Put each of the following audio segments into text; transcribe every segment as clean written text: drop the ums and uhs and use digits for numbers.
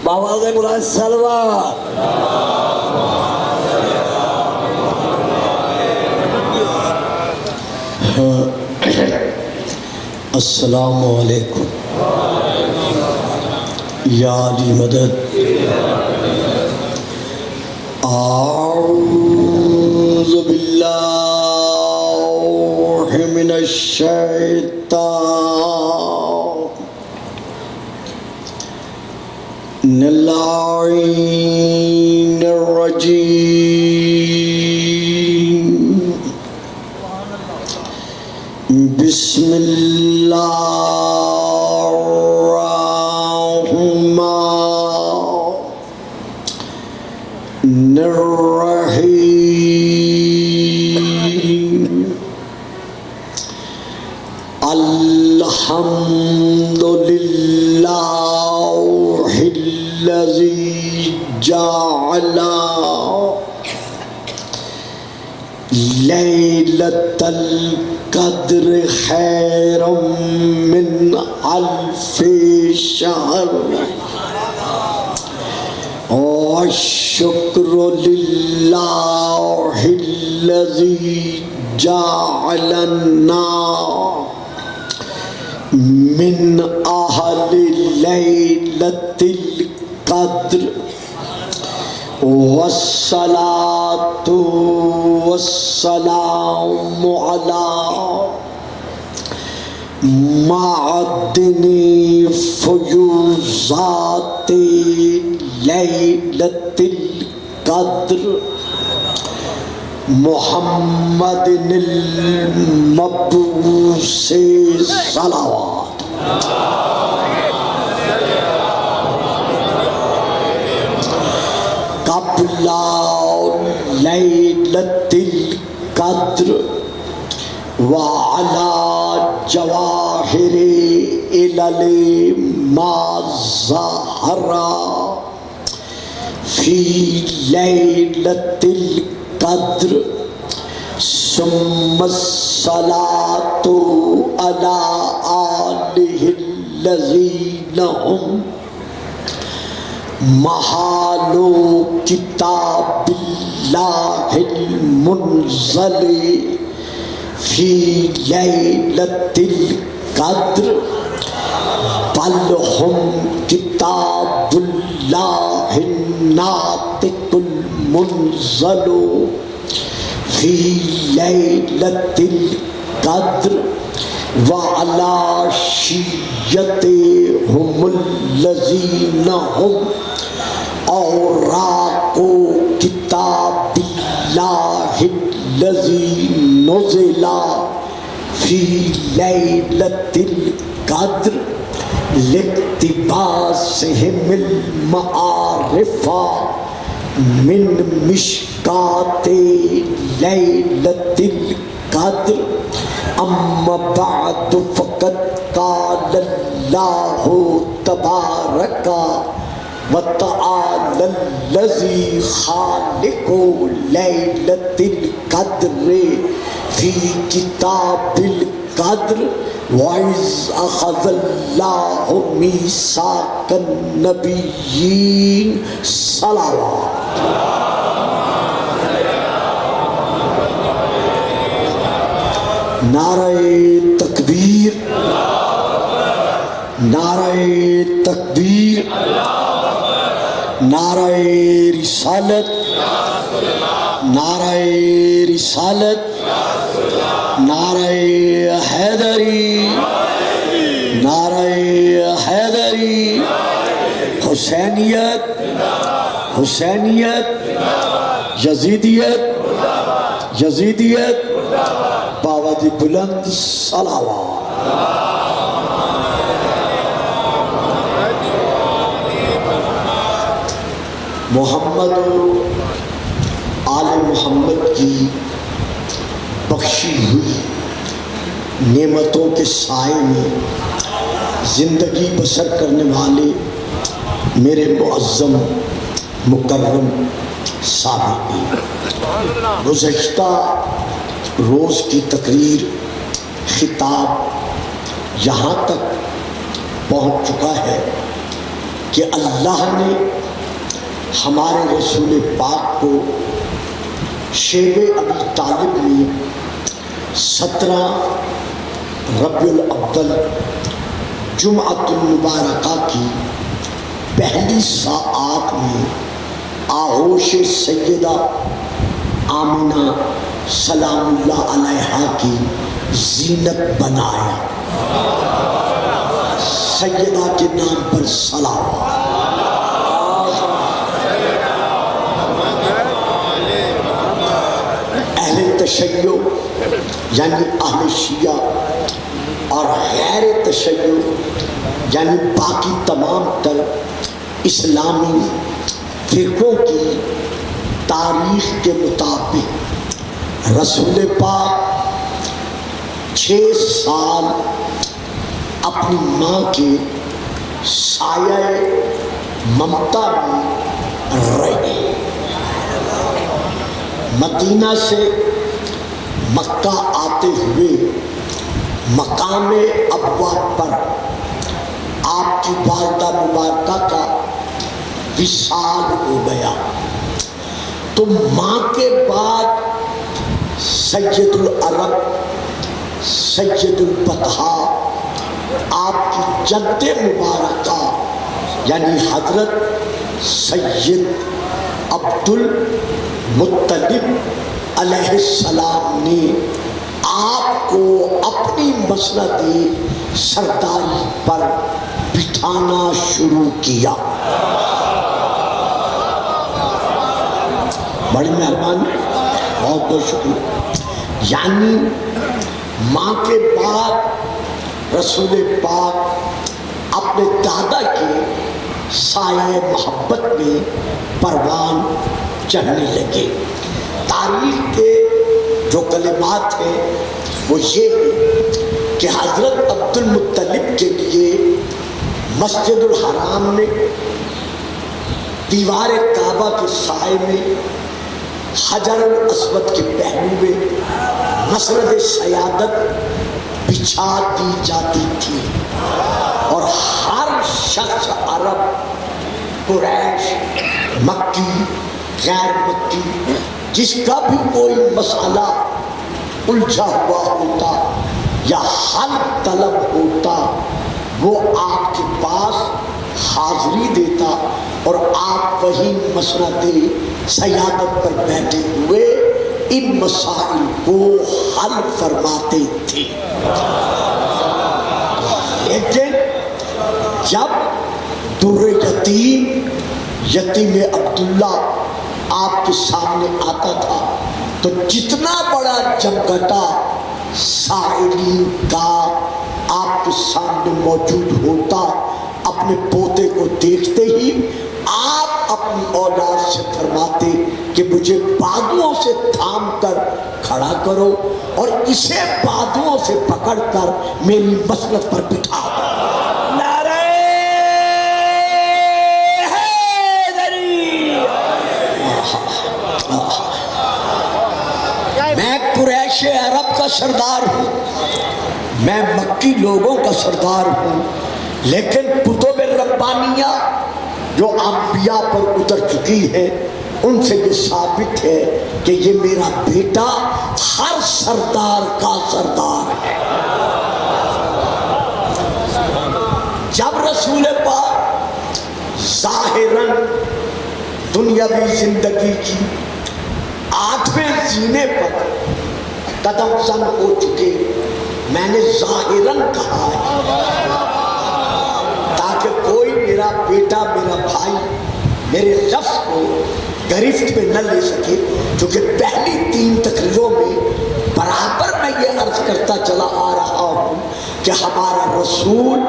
باواز بلند سلوات. السلام علیکم یا علی مدد. اعوذ باللہ من الشیطان اللعین الرجیم. بسم اللہ الرحمن الرحیم. الحمد للہ الذی جعل لیلۃ القدر خیرا من الف شہر. والشکر للہ الذی جعلنا من اہل لیلۃ القدر. والصلاة والسلام علی معدن فیوضات لیلۃ القدر محمد المبعوث صلوات. قبل لیلۃ القدر وعلی جواہر علل ما ظہر فی لیلۃ القدر. ثم الصلاة علی آلہ الذین هم محالو کتاب اللہ المنزل فی لیلۃ القدر. بل ہم کتاب اللہ الناطق المنزل فی لیلۃ القدر. وعلی شیعتہم الذین هم اوراق کتاب اللہ الذی نزل فی لیلۃ القدر لاقتباسہم المعارف من مشکات لیلۃ القدر. اما بعد فقد قال اللہ تبارک وتعالی الذی خالق لیلۃ القدر فی کتاب القدر. وَإِذْ أَخَذَ اللَّهُ مِيثَاقَ النَّبِيِّينَ صلوات. نعرہ تکبیر، نعرہ تکبیر، نعرہ رسالت، نعرہ رسالت، نعرہ حیدری، نعرہ حیدری. حسینیت، حسینیت، یزیدیت، یزیدیت. باواز بلند صلوات. محمد آل محمد کی بخشی ہوئی نعمتوں کے سائے میں زندگی بسر کرنے والے میرے معظم مکرم سابقین. گزشتہ روز کی تقریر خطاب یہاں تک پہنچ چکا ہے کہ اللہ نے ہمارے رسول پاک کو شیب ابی طالب میں 17 ربیع الاول جمعۃ المبارکہ کی پہلی ساعات میں آغوش سیدہ آمنہ سلام اللہ علیہا کی زینت بنایا. سیدہ کے نام پر سلام. اہل تشیع یعنی اہل شیعہ اور غیر تشیع یعنی باقی تمام تر اسلامی فرقوں کی تاریخ کے مطابق رسول پاک 6 سال اپنی ماں کے سایہ ممتا میں رہے. مدینہ سے مکہ آتے ہوئے مقام ابوا پر آپ کی والدہ مبارکہ کا وصال ہو گیا تو ماں کے بعد سید العرب سید البطحاء آپ کی جد مبارکہ یعنی حضرت سید عبد المطلب علیہ السلام نے آپ کو اپنی مسند سرداری پر بٹھانا شروع کیا. بڑی مہربانی، بہت بہت شکریہ. یعنی ماں کے بعد رسول پاک اپنے دادا کے سایہ محبت میں پروان چڑھنے لگے. تاریخ کے جو کلمات ہیں وہ یہ ہے کہ حضرت عبد المطلب کے لیے مسجد الحرام میں دیوار کعبہ کے سائے میں حجر الاسود کے پہلو میں مسند سیادت بچھا دی جاتی تھی اور ہر شخص عرب، قریش، مکی، غیر مکی جس کا بھی کوئی مسئلہ الجھا ہوا ہوتا یا حل طلب ہوتا وہ آپ کے پاس حاضری دیتا اور آپ وہی مسند سیادت پر بیٹھے ہوئے ان مسائل کو حل فرماتے تھے. لیکن جب در یتیم عبداللہ آپ کے سامنے آتا تھا تو جتنا بڑا جمگٹا سائلین کا آپ کے سامنے موجود ہوتا اپنے پوتے کو دیکھتے ہی آپ اپنی اولاد سے فرماتے کہ مجھے بازوؤں سے تھام کر کھڑا کرو اور اسے بازوؤں سے پکڑ کر میری مسند پر بٹھا دو. میں قریش عرب کا سردار ہوں، میں مکی لوگوں کا سردار ہوں، لیکن کتب ربانیہ جو انبیاء پر اتر چکی ہے ان سے یہ ثابت ہے کہ یہ میرا بیٹا ہر سردار کا سردار ہے. جب رسول پاک ظاہراً دنیاوی زندگی کی 8ویں زینے پر قدم زن ہو چکے، میں نے ظاہراً کہا ہے تاکہ کوئی میرا بیٹا، میرا بھائی میرے لفظ کو گرفت میں نہ لے سکے، کیونکہ پہلی 3 تقریروں میں برابر میں یہ عرض کرتا چلا آ رہا ہوں کہ ہمارا رسول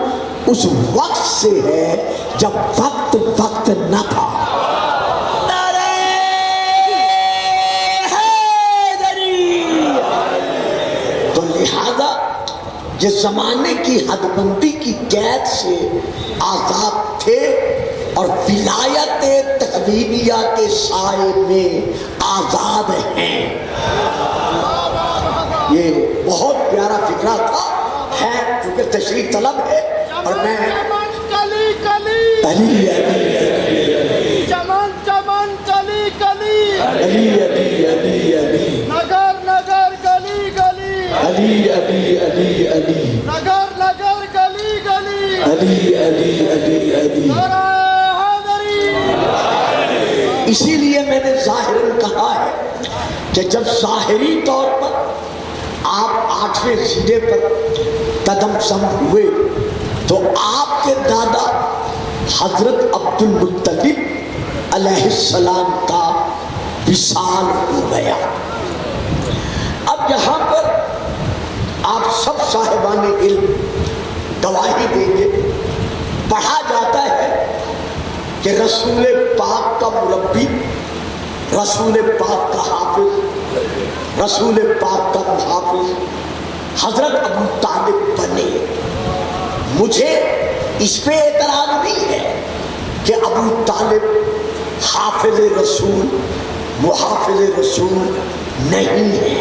اس وقت سے ہے جب وقت نہ تھا. تو لہذا یہ زمانے کی حد بندی کی قید سے آزاد تھے اور ولایت تقویمیہ کے سائے میں آزاد ہیں. یہ بہت پیارا فکرہ تھا ہے، چونکہ تشریح طلب ہے اور میں علی علی علی چمن چمن کلی کلی علی علی علی علی نگر نگر گلی گلی علی علی علی علی نگر نگر گلی گلی علی علی علی علی. نعرہ حیدری. اسی لیے میں نے ظاہراً کہا ہے کہ جب ظاہری طور پر آپ 8ویں سینے پر قدم سم ہوئے تو آپ کے دادا حضرت عبد المطلب علیہ السلام کا وصال ہو گیا. اب یہاں پر آپ سب صاحبان علم گواہی دیں گے. پڑھا جاتا ہے کہ رسول پاک کا مربی، رسول پاک کا حافظ، رسول پاک کا محافظ حضرت ابو طالب بنے. مجھے اس پہ اعتراض نہیں ہے کہ ابو طالب حافظ رسول محافظ رسول نہیں ہے.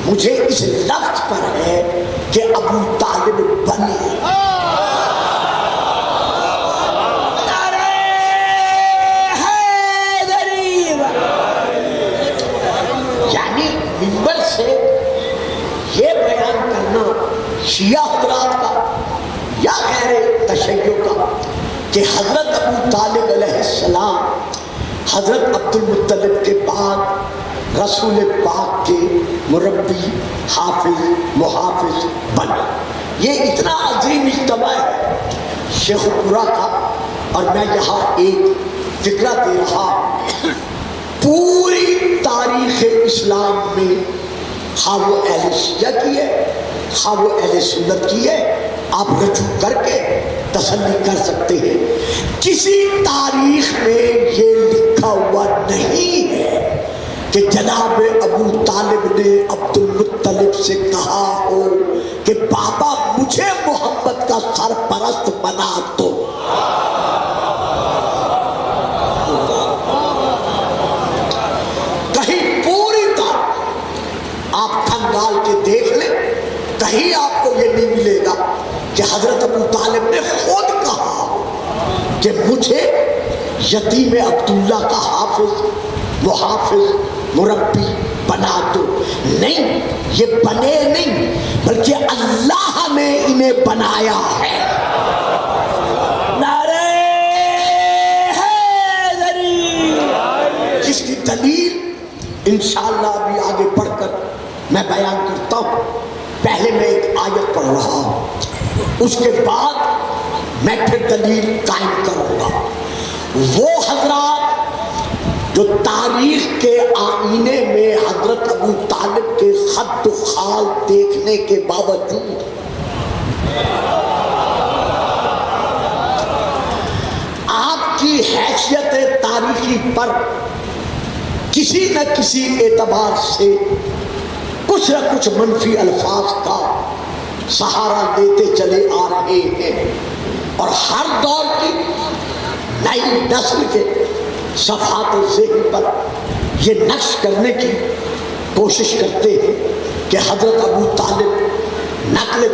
مجھے اس لفظ پر ہے کہ ابو طالب بنے. یعنی منبر سے یہ بیان کرنا شیعہ حضرات کا یا غیر تشیع کا کہ حضرت ابو طالب علیہ السلام حضرت عبد المطلب کے بعد رسول پاک کے مربی حافظ محافظ بنے. یہ اتنا عظیم اجتماع ہے شیخ پورہ کا. اور میں یہاں ایک فکرہ دے رہا، پوری تاریخ اسلام میں خواہ وہ اہل شیعہ کی ہے خواہ وہ اہل سنت کی ہے، آپ رجوع کر کے تسلی کر سکتے ہیں. کسی تاریخ میں یہ لکھا ہوا نہیں ہے کہ جناب ابو طالب نے عبد المطلب سے کہا ہو کہ بابا مجھے محمد کا سرپرست بنا دو. کہیں پوری طرح آپ کھنگال کے دیکھ لیں، کہیں آپ کو یہ نہیں ملے گا کہ حضرت ابو طالب نے خود کہا کہ مجھے یتیم عبداللہ کا حافظ محافظ مربی بنا دو. نہیں، یہ بنے نہیں بلکہ اللہ نے انہیں بنایا ہے. نعرہ حیدری. جس کی دلیل انشاءاللہ ابھی آگے بڑھ کر میں بیان کرتا ہوں. پہلے میں ایک آیت پڑھ رہا ہوں، اس کے بعد میں پھر دلیل قائم کروں گا. وہ حضرات جو تاریخ کے آئینے میں حضرت ابو طالب کے خط و خال دیکھنے کے باوجود آپ کی حیثیت تاریخی پر کسی نہ کسی اعتبار سے کچھ نہ کچھ منفی الفاظ کا سہارا دیتے چلے آ رہے ہیں، اور ہر دور کی نئی نسل کے صفحات ذہن پر یہ نقش کرنے کی کوشش کرتے ہیں کہ حضرت ابو طالب نقل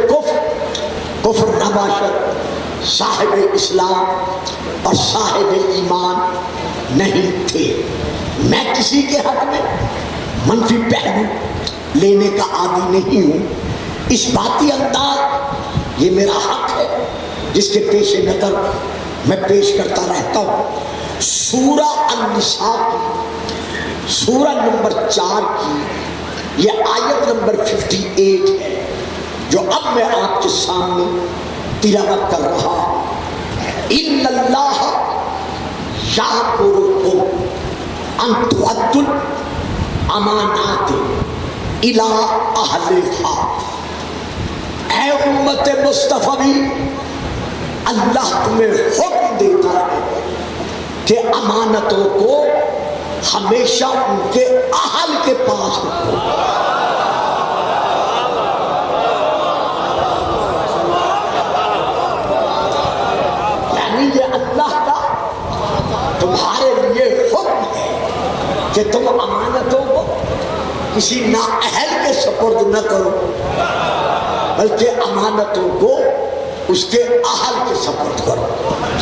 کفر نباشر صاحب اسلام اور صاحب ایمان نہیں تھے. میں کسی کے حق میں منفی پہلو لینے کا عادی نہیں ہوں. اس باتی انداز یہ میرا حق ہے جس کے پیش نظر میں پیش کرتا رہتا ہوں. سورہ النساء کی سورہ نمبر 4 کی یہ آیت نمبر 58 ہے جو اب میں آپ کے سامنے تلاوت کر رہا ہوں. ان اللہ یأمرکم ان تؤدوا الامانات الی اہلھا. اے امت مصطفی، اللہ تمہیں حکم دیتا ہے کہ امانتوں کو ہمیشہ ان کے اہل کے پاس رکھو. یعنی یہ اللہ کا تمہارے لیے حکم ہے کہ تم امانتوں کو کسی نااہل کے سپرد نہ کرو، بلکہ امانتوں کو اس کے اہل کے سپرد کرو.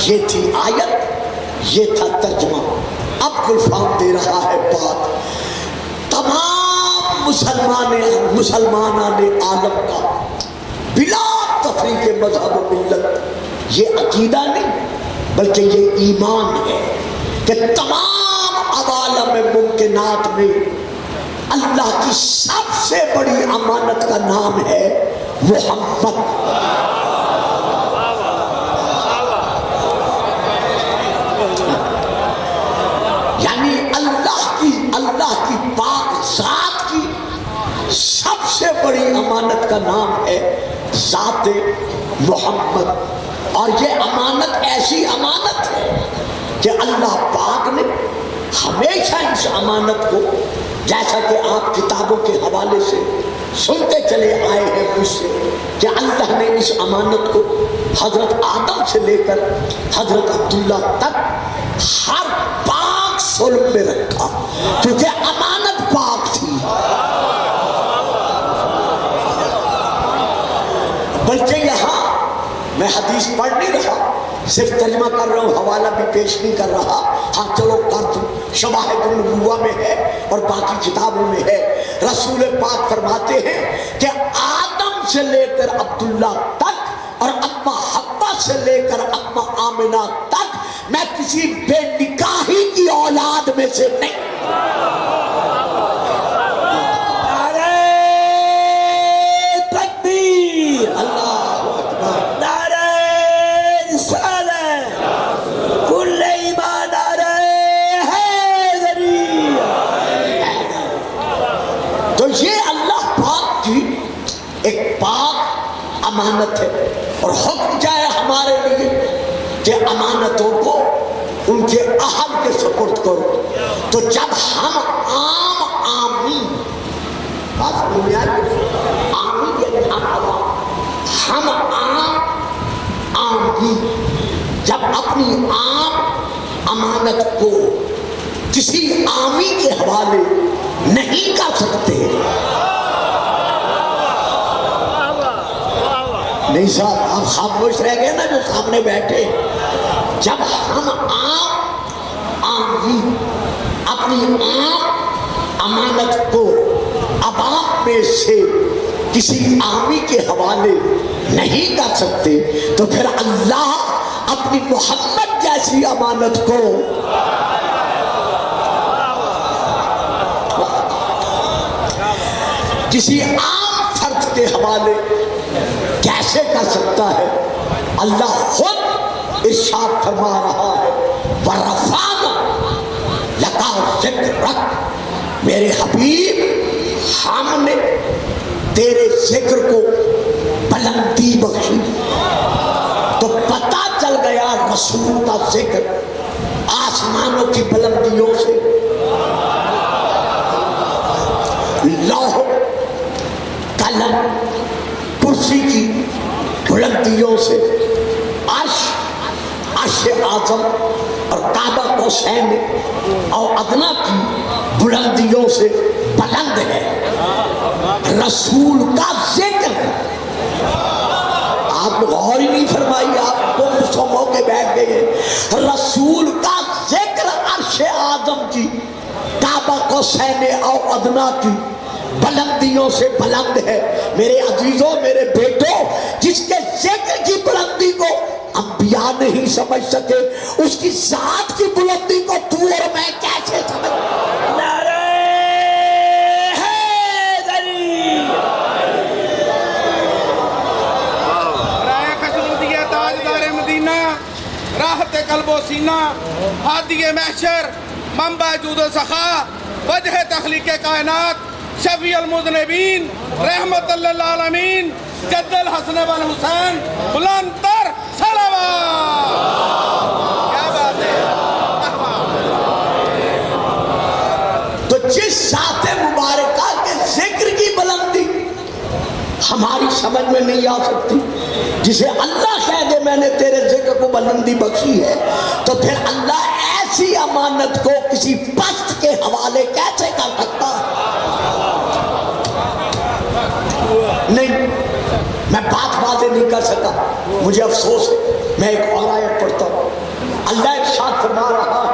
یہ تھی آیت، یہ تھا ترجمہ. اب گلفام دے رہا ہے بات. تمام مسلمانان عالم کا بلا تفریق مذہب و ملت یہ عقیدہ نہیں بلکہ یہ ایمان ہے کہ تمام عوالم ممکنات میں اللہ کی سب سے بڑی امانت کا نام ہے محمد. یعنی اللہ کی پاک ذات کی سب سے بڑی امانت کا نام ہے ذات محمد. اور یہ امانت ایسی امانت ہے کہ اللہ پاک نے ہمیشہ اس امانت کو، جیسا کہ آپ کتابوں کے حوالے سے سنتے چلے آئے ہیں مجھ سے، کہ اللہ نے اس امانت کو حضرت آدم سے لے کر حضرت عبداللہ تک ہر پاک صلب میں رکھا، کیونکہ امانت پاک تھی. بلکہ یہاں میں حدیث پڑھ نہیں رہا، صرف ترجمہ کر رہا ہوں، حوالہ بھی پیش نہیں کر رہا. ہاں چلو کر دوں. شواہد النبوہ میں ہے اور باقی کتابوں میں ہے. رسول پاک فرماتے ہیں کہ آدم سے لے کر عبداللہ تک اور اما حوا سے لے کر اما آمنہ تک میں کسی بے نکاحی کی اولاد میں سے نہیں. ایک پاک امانت ہے اور حکم جائے ہمارے لیے کہ امانتوں کو ان کے اہل کے سپرد کرو. تو جب ہم آمین جب اپنی عام امانت کو کسی عامی کے حوالے نہیں کر سکتے، نہیں صاحب آپ خاموش رہ گئے نا جو سامنے بیٹھے. جب ہم اپنی امانت کو عوام میں سے کسی عامی کے حوالے نہیں کر سکتے تو پھر اللہ اپنی محمد جیسی امانت کو کسی عام فرد کے حوالے کیسے کر سکتا ہے؟ اللہ خود ارشاد فرما رہا ہے وَرَفَعْنَا لَكَ ذِکْرَکَ، میرے حبیب ہم نے تیرے ذکر کو بلندی بخشی. تو پتہ چل گیا رسول کا ذکر آسمانوں کی بلندیوں سے، لوح قلم کرسی کی بلندیوں سے، عرش اعظم اور کعبہ قوسین اور ادنا کی بلندیوں سے بلند ہے. رسول کا ذکر آپ غور ہی نہیں فرمائی، آپ کو سو کے بیٹھ گئے. رسول کا ذکر عرش اعظم کی، کعبہ قوسین اور ادنا کی بلندیوں سے بلند ہے. میرے عزیزوں، میرے بیٹوں، جس کے ذکر کی بلندی کو انبیاء نہیں سمجھ سکے، اس کی ذات کی بلندی کو تو اور میں کیسے سمجھ؟ نعرہ حیدری، رائے خشنودیہ تاجدار مدینہ، راحت قلب و سینہ، ہادی محشر، منبع جود و سخا، وجہ تخلیق کائنات، شفیع المذنبین، رحمت للعالمین، جد الحسن والحسین، بلند تر صلوات. کیا بات ہے. تو جس ذات مبارکہ کے ذکر کی بلندی ہماری سمجھ میں نہیں آ سکتی، جسے اللہ کہہ دے میں نے تیرے ذکر کو بلندی بخشی ہے، تو پھر اللہ ایسی امانت کو کسی پست کے حوالے کیسے کر سکتا ہے؟ نہیں، میں بات واضح نہیں کر سکا. مجھے افسوس ہے. میں ایک اور آیت پڑھتا ہوں. اللہ ارشاد فرما رہا ہے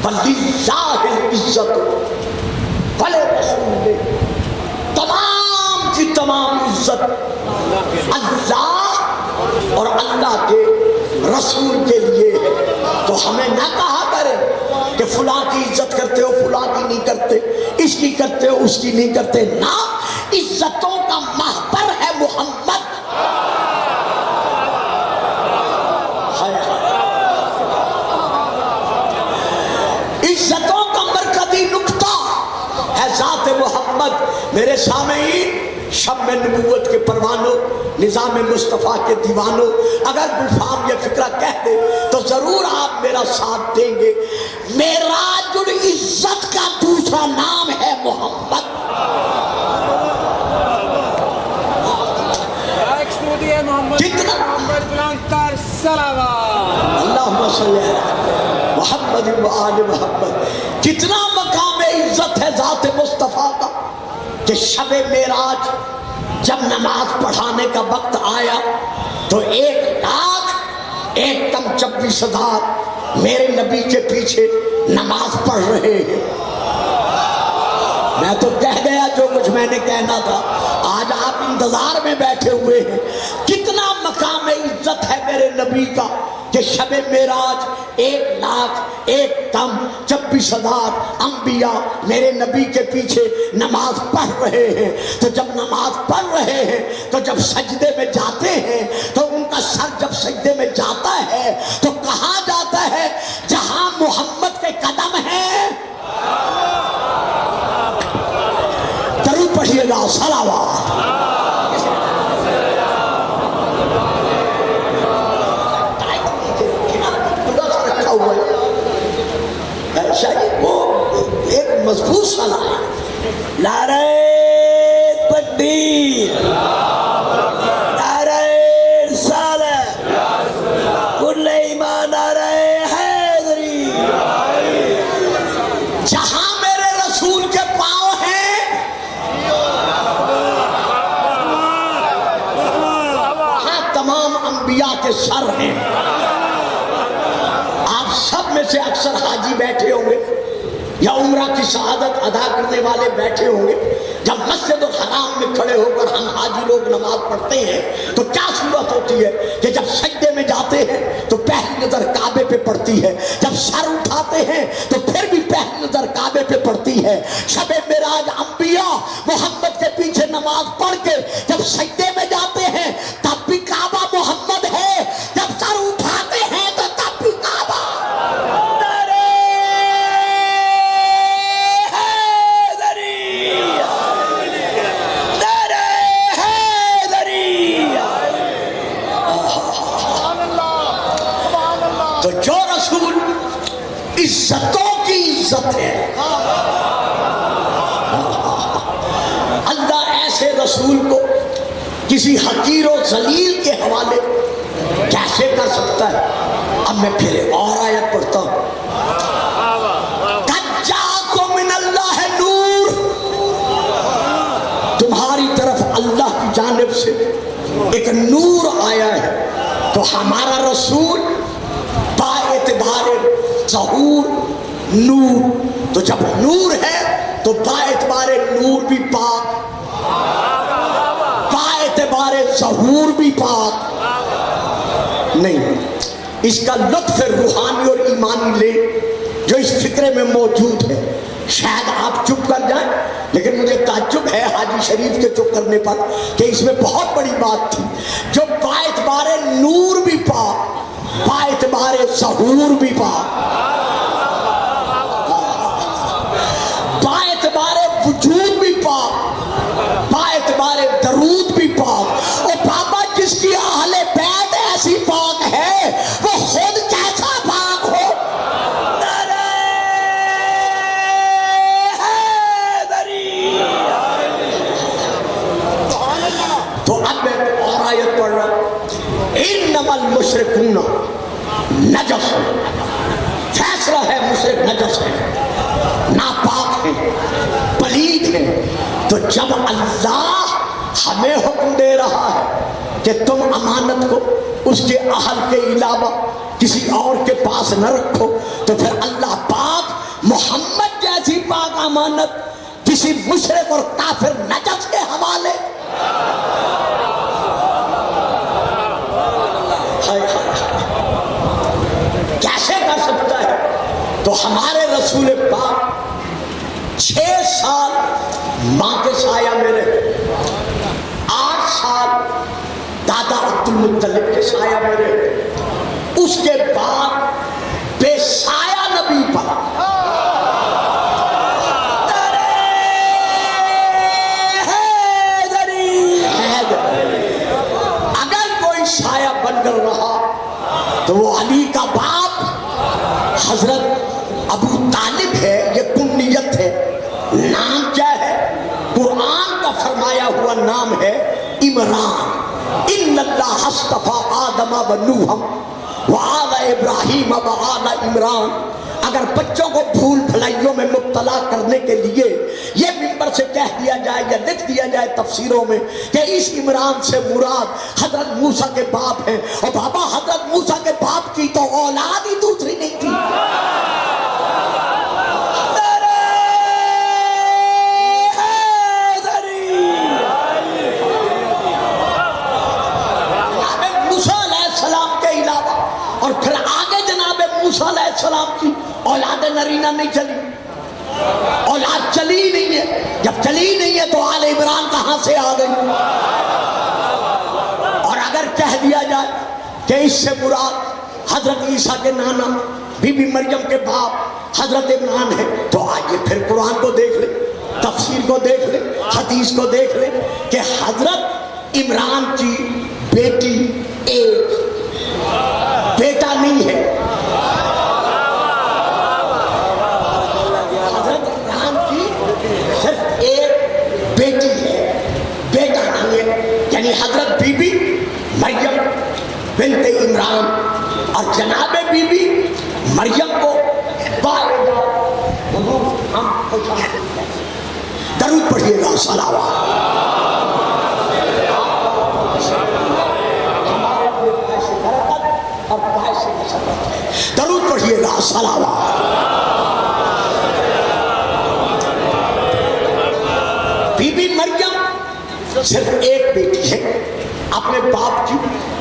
وَلِلَّهِ الْعِزَّةُ وَلِرَسُولِهِ، تمام کی تمام عزت اللہ اور اللہ کے رسول کے لیے ہے. تو ہمیں نہ کہا کرے کہ فلاں کی عزت کرتے ہو فلاں کی نہیں کرتے، اس کی کرتے ہو اس کی نہیں کرتے. نہ، عزتوں کا محبر ہے محمد. عزتوں کا مرکزی نقطہ ہے ذات محمد. میرے سامعین، شب نبوت کے پروانوں، نظام مصطفیٰ کے دیوانوں، اگر گلفام یہ فکرہ کہہ دے تو ضرور آپ میرا ساتھ دیں گے. معراج العزت کا دوسرا نام ہے محمد. کتنا اللہم صلی علی محمد و آل محمد. کتنا مقام عزت ہے ذات مصطفیٰ کا کہ شب معراج جب نماز پڑھانے کا وقت آیا تو 1,01,24,000 میرے نبی کے پیچھے نماز پڑھ رہے ہیں. میں تو کہہ گیا جو کچھ میں نے کہنا تھا. آج آپ انتظار میں بیٹھے ہوئے ہیں. کتنا مقام عزت ہے میرے نبی کا کہ شب معراج 1,01,24,000 انبیاء میرے نبی کے پیچھے نماز پڑھ رہے ہیں. تو جب نماز پڑھ رہے ہیں تو جب سجدے میں جاتے ہیں تو ان کا سر جب سجدے میں جاتا ہے تو کہاں جاتا ہے؟ جہاں محمد کے قدم ہیں. درود پڑھیے گا. صلوات. وہ ایک مضبوط صلاح ہے. نعرہ تکبیر، نعرہ رسالت، کل ایمان، نعرہ حیدری. جہاں میرے رسول کے پاؤں ہیں وہاں تمام انبیاء کے سر ہیں. آپ سب میں سے اکثر حاجی بیٹھے ہوں گے یا عمرہ کی شہادت ادا کرنے والے بیٹھے ہوں گے. جب مسجد الحرام میں کھڑے ہو کر ہم حاجی لوگ نماز پڑھتے ہیں تو کیا صورت ہوتی ہے کہ جب سجدے میں جاتے ہیں تو پہلی نظر کعبے پہ پڑتی ہے، جب سر اٹھاتے ہیں تو پھر بھی پہلی نظر کعبے پہ پڑتی ہے. شب معراج انبیاء محمد کے پیچھے نماز پڑھ کے جب سجدے میں جاتے ہیں تب بھی کعبہ محمد ہے، جب سر اٹھاتے ہیں تو تب بھی کعبہ. تو جو رسول عزتوں کی عزت ہے، اللہ ایسے رسول کو کسی حقیر و ذلیل کے حوالے کیسے کر سکتا ہے؟ اب میں پھر اور آیت پڑھتا ہوں. قَدْ جَاءَكُم مِّنَ اللَّهِ نُورٌ، تمہاری طرف اللہ کی جانب سے ایک نور آیا ہے. تو ہمارا رسول با اعتبار ظہور نور، تو جب نور ہے تو با اعتبار نور بھی پاک، با اعتبار ظہور بھی پاک نہیں. اس کا لطف روحانی اور ایمانی لے جو اس فکرے میں موجود ہے. شاید آپ چپ کر جائیں لیکن مجھے تعجب ہے حاجی شریف کے چپ کرنے پر کہ اس میں بہت بڑی بات تھی. جو با اعتبار نور بھی پاک، با اعتبار ظہور بھی پاک، با اعتبار وجود بھی پاک، با اعتبار درود بھی پاک. اور بابا جس کی اہل بیت ایسی پاک ہے وہ خود کیسا پاک ہو. تو اب میں اور آیت پڑھ رہا ہوں. انما المشرکون نجس، فیصلہ ہے مشرک نجس ہے، ناپاک ہیں، پلید ہیں. تو جب اللہ ہمیں حکم دے رہا ہے کہ تم امانت کو اس کے اہل کے علاوہ کسی اور کے پاس نہ رکھو، تو پھر اللہ پاک محمد جیسی پاک امانت کسی مشرک اور کافر نجس کے حوالے. کیسے کر سکتا ہے؟ تو ہمارے رسول پاک 6 سال ماں کے سایہ میں رہے، 8 سال دادا عبد المطلب کے سایہ میں رہے، اس کے بعد بے سایہ نبی پاک سایہ بن کر رہا تو وہ علی کا باپ حضرت ابو طالب ہے. یہ کنیت ہے. نام کیا ہے؟ قرآن کا فرمایا ہوا نام ہے عمران. ان اللہ اصطفیٰ آدم و نوح وآل ابراہیم وآل عمران. اگر بچوں کو بھول بھلائیوں میں مبتلا کرنے کے لیے یہ ممبر سے کہہ دیا جائے یا لکھ دیا جائے تفسیروں میں کہ اس عمران سے مراد حضرت موسیٰ کے باپ ہیں، اور بابا حضرت موسیٰ کے باپ کی تو اولاد ہی دوسری نہیں تھی. موسیٰ علیہ السلام کے علاوہ اور پھر آگے جناب موسیٰ علیہ السلام کی اولاد نرینہ نہیں چلی، اولاد چلی نہیں ہے. جب چلی نہیں ہے تو آل عمران کہاں سے آ گئی؟ اور اگر کہہ دیا جائے کہ اس سے مراد حضرت عیسیٰ کے نانا بی بی مریم کے باپ حضرت عمران ہے، تو آئیے پھر قرآن کو دیکھ لیں، تفسیر کو دیکھ لیں، حدیث کو دیکھ لیں کہ حضرت عمران کی بیٹی ایک، بیٹا نہیں ہے. حضرت عمران کی صرف ایک بیٹی ہے، بیٹا نہیں ہے. یعنی حضرت بی بی مریم بنت عمران اور جناب بی بی مریم کو درود پڑھیے گا. صلوات. درود پڑھیے گا. صلوات. بی بی مریم صرف ایک بیٹی ہے اپنے باپ کی،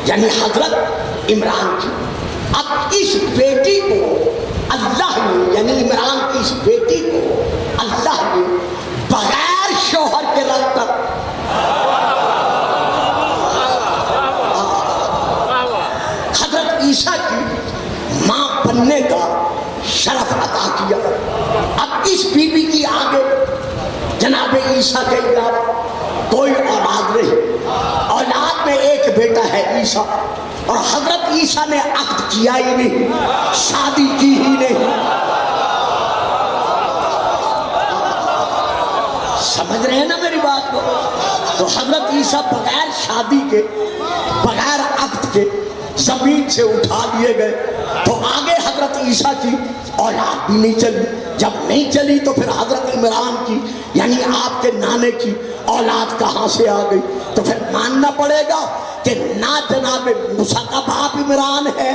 یعنی حضرت عمران کی. اب اس بیٹی کو اللہ نے، یعنی عمران کی اس بیٹی کو اللہ نے بغیر شوہر کے رکھ کر حضرت عیسیٰ کی ماں بننے کا شرف عطا کیا. اب اس بی بی کی آگے جناب عیسیٰ کے علاوہ کوئی اولاد نہیں. اولاد میں ایک بیٹا ہے عیسیٰ، اور حضرت عیسیٰ نے عقد کیا ہی نہیں، شادی کی ہی نہیں. سمجھ رہے ہیں نا میری بات کو؟ تو حضرت عیسیٰ بغیر شادی کے، بغیر عقد کے زمین سے اٹھا لیے گئے. تو آگے حضرت عیسیٰ کی اولاد بھی نہیں چلی. جب نہیں چلی تو پھر حضرت عمران کی، یعنی آپ کے نانے کی اولاد کہاں سے آ گئی؟ تو پھر ماننا پڑے گا کہ نہ جناب موسیٰ کا باپ عمران ہے،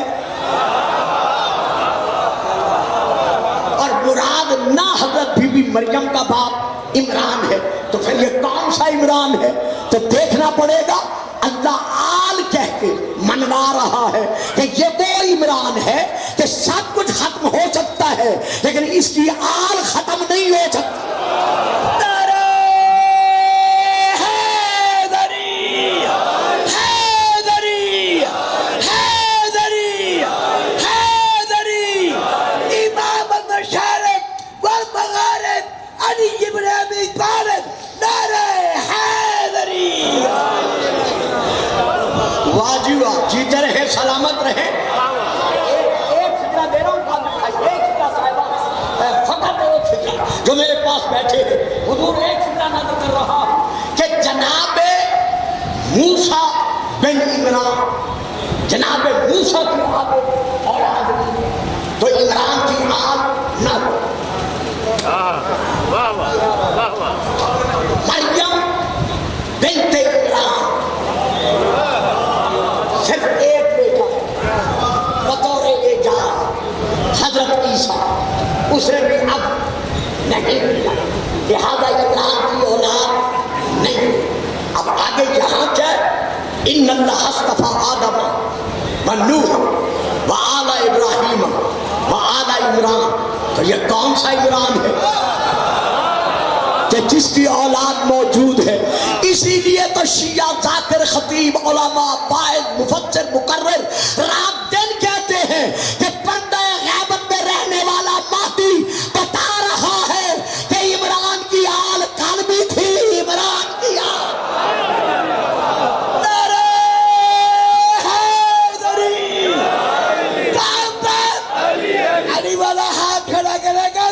اور مراد نہ حضرت بی بی مریم کا باپ عمران ہے. تو پھر یہ کون سا عمران ہے؟ تو دیکھنا پڑے گا. اللہ آل کہہ کے منوا رہا ہے کہ یہ وہ عمران ہے کہ سب کچھ ختم ہو سکتا ہے لیکن اس کی آل ختم نہیں ہو سکتی. جیتے رہے، سلامت رہے. ایک فکرہ دے رہا ہوں، ایک فکرہ صاحبہ، فقط ایک فکرہ جو میرے پاس بیٹھے ہیں. حضور ایک فکرہ نظر کر رہا ہوں کہ جناب موسیٰ بن عمران، جناب موسیٰ کی آل اولاد تو عمران کی آل نہ ہو. مریم بنت عمران ان اللہ اصطفیٰ آدم و نوح و آل ابراہیم و آل عمران. تو یہ کون سا عمران ہے کہ جس کی اولاد موجود ہے؟ اسی لیے تو شیعہ ذاکر خطیب علماء واعظ مفسر مقرر رات دن کہتے ہیں کہ پردہ غیبت میں رہنے والا مہدی بتا رہا ہے کہ عمران کی آل قلبی تھی. عمران کی آل علی والا ہاتھ کھڑا کرے گا.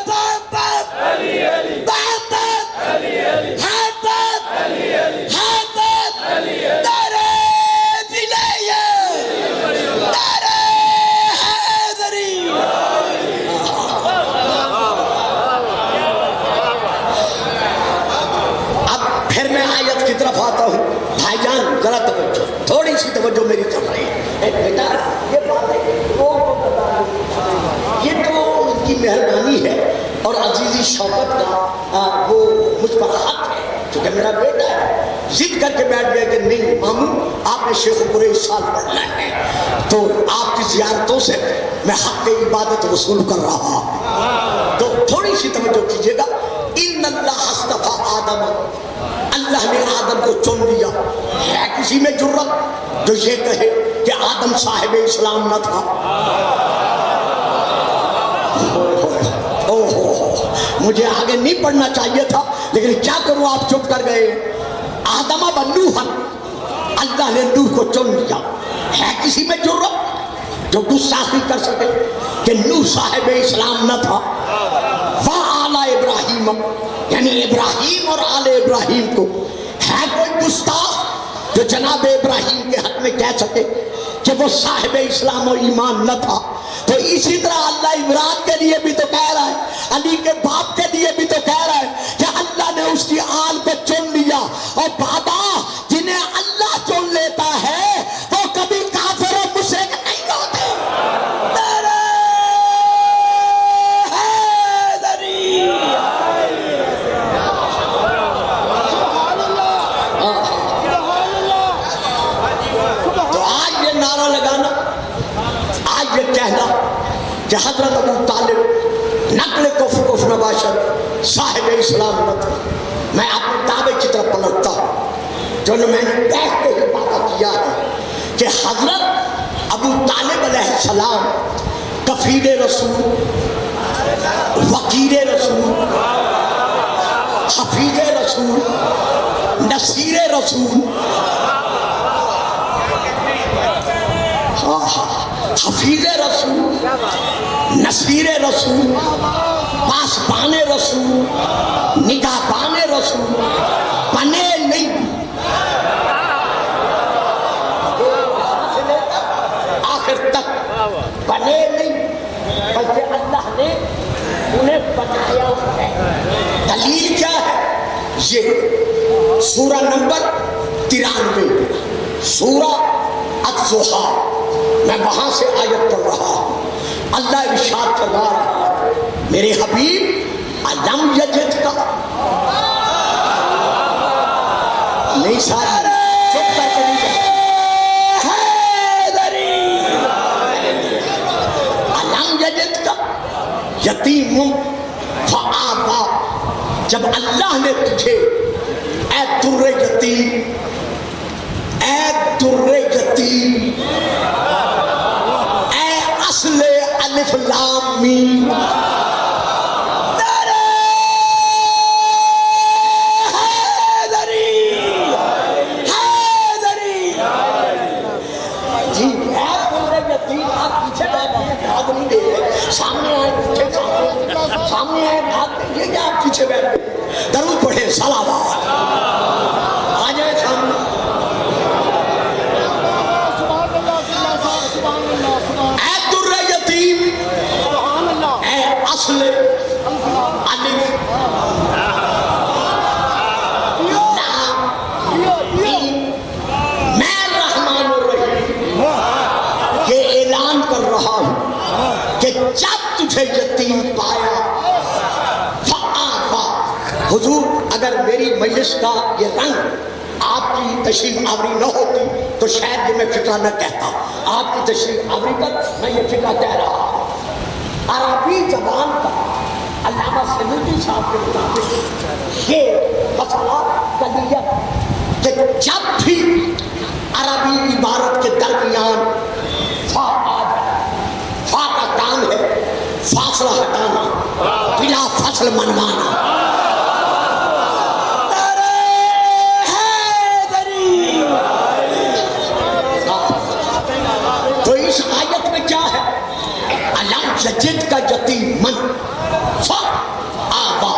بھائی جان ذرا توجہ، تھوڑی سی توجہ میری طرف رہی ہے. بیٹا یہ بات ہے یہ تو ان کی مہربانی ہے اور عزیزی شوکت کا وہ مجھ پر حق ہے کیونکہ میرا بیٹا ہے. ضد کر کے بیٹھ گیا کہ نہیں ماموں آپ نے شیخ پورے اس سال پڑھنا ہے تو آپ کی زیارتوں سے میں حق عبادت وصول کر رہا ہوں. تو تھوڑی سی توجہ کیجیے گا. ان اللہ اصطفیٰ آدم، اللہ نے آدم کو چن لیا. ہے کسی میں جرت جو یہ کہے کہ آدم صاحب اسلام نہ تھا؟ مجھے آگے نہیں پڑھنا چاہیے تھا لیکن کیا کروں آپ چپ کر گئے. آدم اب نوح، اللہ نے نوح کو چن لیا. ہے کسی میں جرت جو گستاخی کر سکے کہ نوح صاحب اسلام نہ تھا؟ وآل ابراہیم، یعنی ابراہیم اور آل ابراہیم کو ہے کوئی گستاخ جو جناب ابراہیم کے حق میں کہہ سکے کہ وہ صاحب اسلام و ایمان نہ تھا؟ تو اسی طرح اللہ عمران کے لیے بھی تو کہہ رہا ہے، علی کے باپ کے لیے بھی تو کہہ رہا ہے کہ اللہ نے اس کی آل کو چن لیا. اور بابا جنہیں اللہ چن لیتا ہے وہ کبھی کافر و مشرک نہیں ہوتے. تو آج یہ نعرہ لگانا، آج یہ کہنا کہ حضرت ابو طالب نقل کفر نباشر صاحب اسلام نہ تھا، میں اپنے دعوے کی طرف پلٹتا ہوں جو میں نے کہتے ہی دعویٰ کیا ہے کہ حضرت ابو طالب علیہ السلام کفیل رسول، وکیل رسول، حفیظ رسول، نصیر رسول، حفیظ رسول، نصیر رسول، پاسبان رسول، نگہبان رسول بنے نہیں. آخر تک بنے نہیں بلکہ اللہ نے انہیں بنایا ہے. دلیل کیا ہے؟ یہ سورہ نمبر 93 سورہ الضحیٰ، میں وہاں سے آیت پڑھ رہا ہوں. اللہ ارشاد فرما رہا ہے میرے حبیب علم یجد کا نہیں سارے چپ کر کے نہیں علم یجد کا یتیم فآبا. جب اللہ نے تجھے اے در یتیم، اے در یتیم، اے اصل الف لام میم، سامنے آئے پیچھے سامنے آئے بھاگتے، یہ کیا آپ پیچھے بیٹھتے؟ درود پڑھیں صلوات آ جائے سامنے. اے در یتیم، اے اصل الف لام میم، میں رحمان الرحیم یہ اعلان کر رہا ہوں کہ جب تجھے یتیم پایا فآبا. حضور اگر میری مجلس کا یہ رنگ آپ کی تشریف آوری نہ ہوتی تو شاید یہ میں فقہ نہ کہتا. آپ کی تشریف آوری پر میں یہ فقہ کہہ رہا ہوں. عربی زبان کا علامہ سیوطی صاحب کے مطابق یہ مسئلہ کلیت کہ جب بھی عربی عبارت کے درمیان فا آ جائے، فا کا کام ہے فاصلہ ہٹانا، بلا فصل منوانا. تو اس آیت میں کیا ہے؟ علم یجد کا یتیم من فآبا.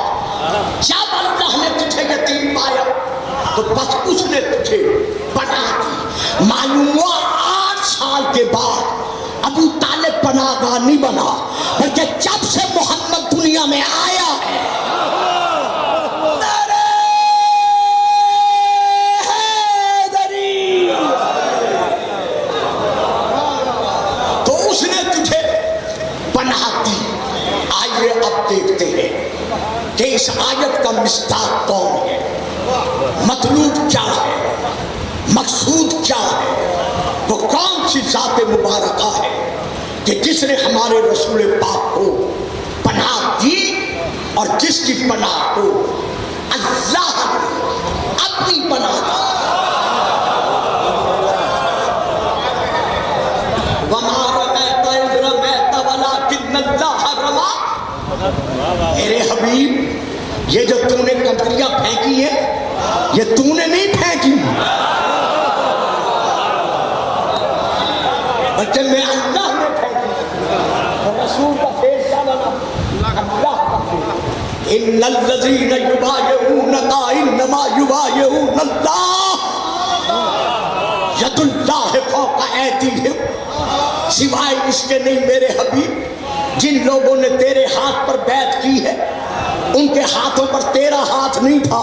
جب اللہ نے تجھے یتیم پایا تو بس اس نے تجھے بنا دی. معلوم ہوا 8 سال کے بعد ابو طالب پناہ گاہ نہیں بنا، بلکہ جب سے محمد دنیا میں آیا ہے تو اس نے تجھے پناہ دی. آئیے اب دیکھتے ہیں کہ اس آیت کا مصداق کون ہے، مطلوب کیا ہے، مقصود کیا ہے. وہ کون سی ذات مبارکہ ہے کہ جس نے ہمارے رسول پاک کو پناہ دی اور جس کی پناہ کو اللہ نے اپنی پناہ دی. وَمَا رَمَيْتَ إِذْ رَمَيْتَ وَلَٰكِنَّ اللَّهَ رَمَىٰ. میرے حبیب، یہ جو تو نے کنکریاں پھینکی ہیں یہ تو نے نہیں پھینکی، بلکہ میں اللہ نے پھینکی. اور رسول کا فیل کیا بنا؟ اللہ کا فیل. ان الذین یبایعونک انما یبایعون اللہ ید اللہ فوق ایدیہم. سوائے اس کے نہیں میرے حبیب، جن لوگوں نے تیرے ہاتھ پر بیعت کی ہے ان کے ہاتھوں پر تیرا ہاتھ نہیں تھا.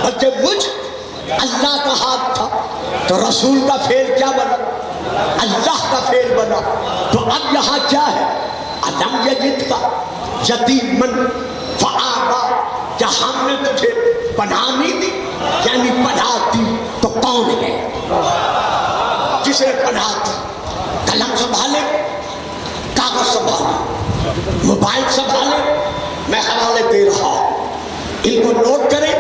بلکہ مجھ اللہ کا ہاتھ تھا. تو رسول کا فعل کیا بنا؟ اللہ کا فعل بنا. تو اب یہاں کیا ہے؟ علم یجد کا یتیمن فآبا. کیا ہم نے تجھے پناہ نہیں دی؟ یعنی پناہ دی تو کون ہے جس نے پناہ دی؟ قلم سنبھالے، کاغذ سنبھالے، موبائل سنبھالے. میں حوالے دے رہا ہوں، ان کو نوٹ کریں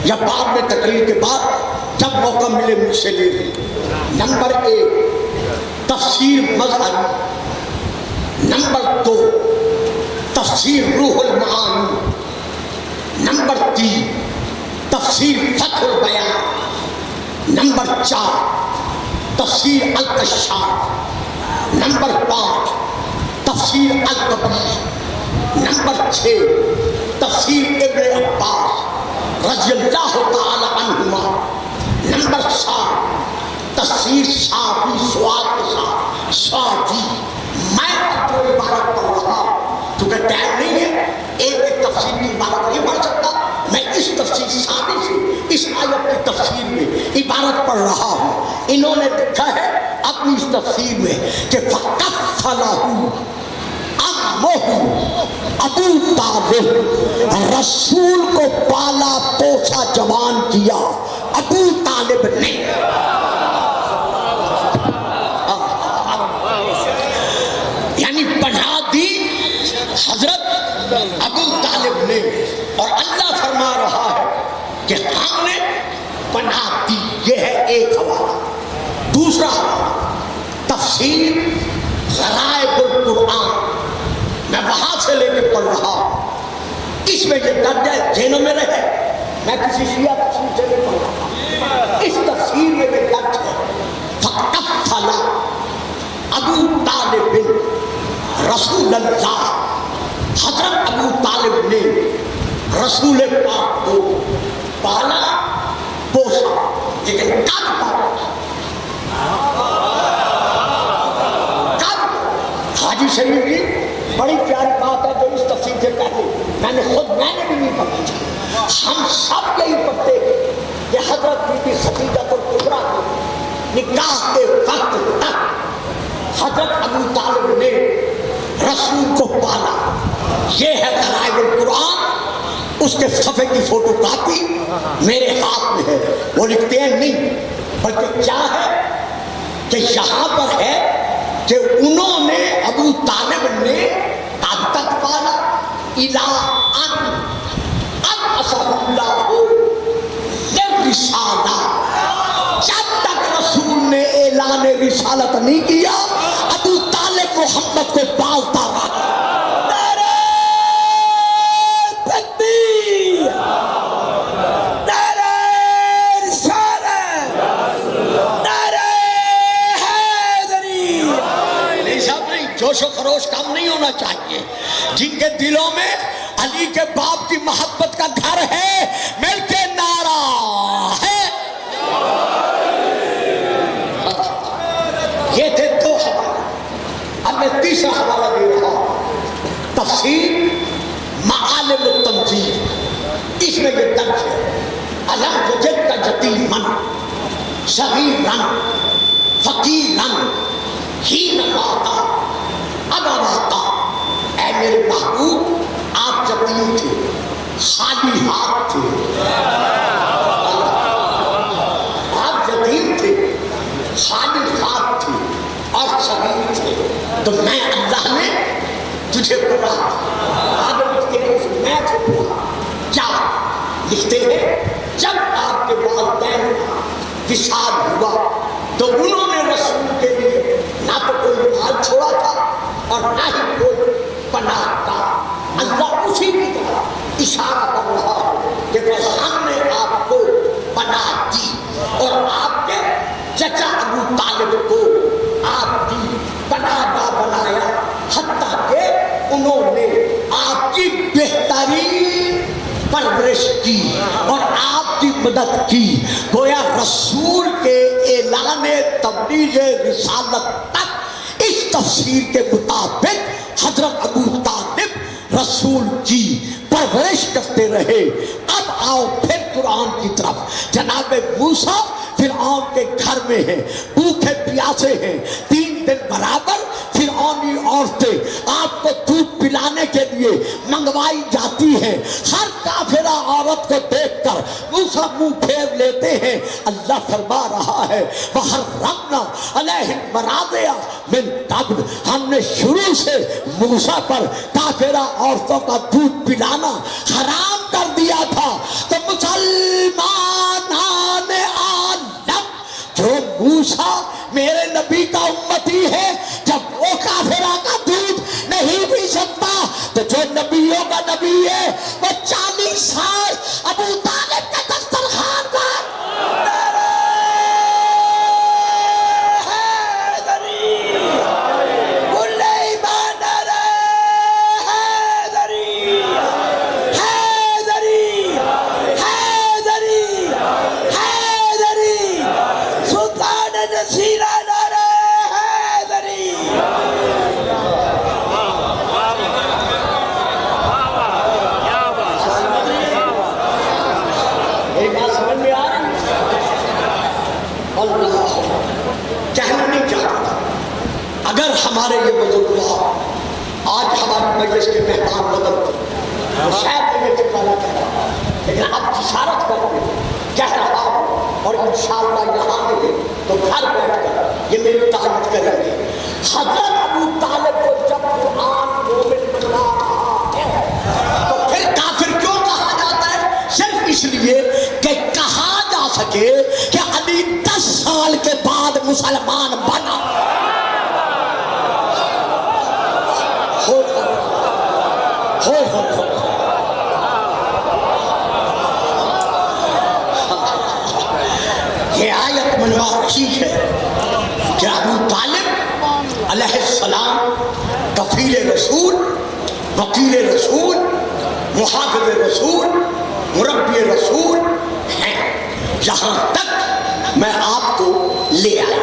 یا بعد میں تقریر کے بعد جب موقع ملے مجھ سے لے لیں. نمبر 1 تفسیر مظہری، نمبر 2 تفسیر روح المعانی، نمبر 3 تفسیر فتح البیان، نمبر 4 تفسیر الکشاف، نمبر 5 تفسیر الکبیر، نمبر 6 تفسیر ابن عباس رضی اللہ تعالی عنہما، نمبر 7 تفسیر شافعی سواد کے ساتھ شافعی. میں جو عبارت پڑھ رہا کیونکہ ٹائم نہیں ہے ایک ایک تفسیر کی عبارت نہیں پڑھ سکتا، میں اس تفسیر شافعی سے اس آیت کی تفسیر میں عبارت پڑھ رہا ہوں. انہوں نے لکھا ہے اپنی اس تفسیر میں کہ فَقَفَّلَهُ ابو طالب، رسول کو پالا پوسا جوان کیا ابو طالب نے. یعنی پناہ دی حضرت ابو طالب نے. اور اللہ فرما رہا ہے کہ ہم نے پناہ دی. یہ ہے ایک حوالہ. دوسرا تفسیر غرائب القرآن، میں وہاں سے لے کے پڑھ رہا ہوں. اس میں یہ درجہ ذہنوں میں رہے، میں کسی شیعہ تفسیر سے نہیں پڑھ رہا. اس تفسیر میں یہ درج ہے فَقَفَّلَ ابو طالب رسول اللہ. حضرت ابو طالب نے رسول پاک کو پالا پوسا، لیکن کب پالا؟ کب؟ حاجی شریف کی بڑی پیاری بات ہے جو اس تفسیر سے پہلے میں نے بھی نہیں پڑھی. ہم سب یہی پڑھتے ہیں کہ حضرت بی بی خدیجہ الکبریٰ کے نکاح کے وقت تک حضرت ابو طالب نے رسول کو پالا. یہ ہے غرائب القرآن. اس کے صفحے کی فوٹو کاپی میرے ہاتھ میں ہے. وہ لکھتے ہیں نہیں بلکہ کیا ہے کہ یہاں پر ہے کہ انہوں نے ابو طالب نے تب تک پالا الا ان ابعثہ اللہ للرسالہ، جب تک رسول نے اعلان رسالت نہیں کیا ابو طالب محمد کو پالتا رہا. نعرہ تکبیر، نعرہ رسالت، نعرہ حیدری. نہیں صاحب نہیں، جوش و خروش کم نہیں ہونا چاہیے. جن کے دلوں میں علی کے باپ کی محبت کا گھر ہے مل کے نعرہ ہے. یہ تھے دو حوالے. اب میں تیسرا حوالہ دے رہا ہوں، تفسیر معالم التنزیل. اس میں یہ درج ہے الم یجد کا یتیمن صغیرن فقیرن حین ماتا ابواتا. اے میرے محبوب آپ یتیم تھے، خالی ہاتھ تھے. آپ یتیم تھے، خالی ہاتھ تھے اور صغیر تھے، تو میں اللہ نے تجھے بولا. آگے لکھتے ہیں میں تجھے بولا کیا لکھتے ہیں جب آپ کے والدین کا وصال ہوا تو انہوں نے رسول کے لیے نہ تو کوئی مال چھوڑا تھا اور نہ ہی کوئی پناہ کا. اللہ اسی کی طرح اشارہ کر رہا ہے کہ بس ہم نے آپ کو پناہ دی اور آپ کے چچا ابو طالب کو آپ کی پناہ گاہ بنایا، حتیٰ کہ انہوں نے آپ کی بہترین پرورش کی اور آپ کی مدد کی. گویا رسول کے اعلان تبلیغ رسالت تک اس تفسیر کے مطابق حضرت ابو طالب رسول کی پرورش کرتے رہے. اب آؤ پھر قرآن کی طرف. جناب موسیٰ فرعون کے گھر میں ہیں، بھوکے پیاسے ہیں، 3 دن برابر فرعونی عورتیں آپ کو دودھ پلانے کے لیے منگوائی جاتی ہیں. ہر کافرہ عورت کو دیکھ کر موسیٰ منہ پھیر لیتے ہیں. اللہ فرما رہا ہے وَحَرَّمْنَا عَلَيْهِ الْمَرَاضِعَ مِن قَبْلُ. ہم نے شروع سے موسیٰ پر کافرہ عورتوں کا دودھ پلانا حرام کر دیا تھا. تو مسلمان عالم جو موسیٰ میرے نبی کا امتی ہے، جب وہ کافرہ کا دودھ نہیں پی سکتا تو جو نبیوں کا نبی ہے وہ 40 سال ابو طالب کے دسترخوان پر ہمارے یہ بزرگوار آج ہماری مجلس کے مہمان بدلتے تو شاید میں یہ چکانا کہہ رہا ہوں، لیکن اب جسارت کر کے کہہ رہا ہوں اور انشاءاللہ یہاں آئے تو گھر بیٹھ کر یہ میری تعریف کریں گے. حضرت ابو طالب کو جب قرآن مومن بنا رہا ہے تو پھر کافر کیوں کہا جاتا ہے؟ صرف اس لیے کہ کہا جا سکے کہ علی 10 سال کے بعد مسلمان بنا. یہ آیت منوا رہی ہے کہ ابو طالب علیہ السلام کفیل رسول، وکیل رسول، محافظ رسول، مربی رسول ہیں. یہاں تک میں آپ کو لے آیا.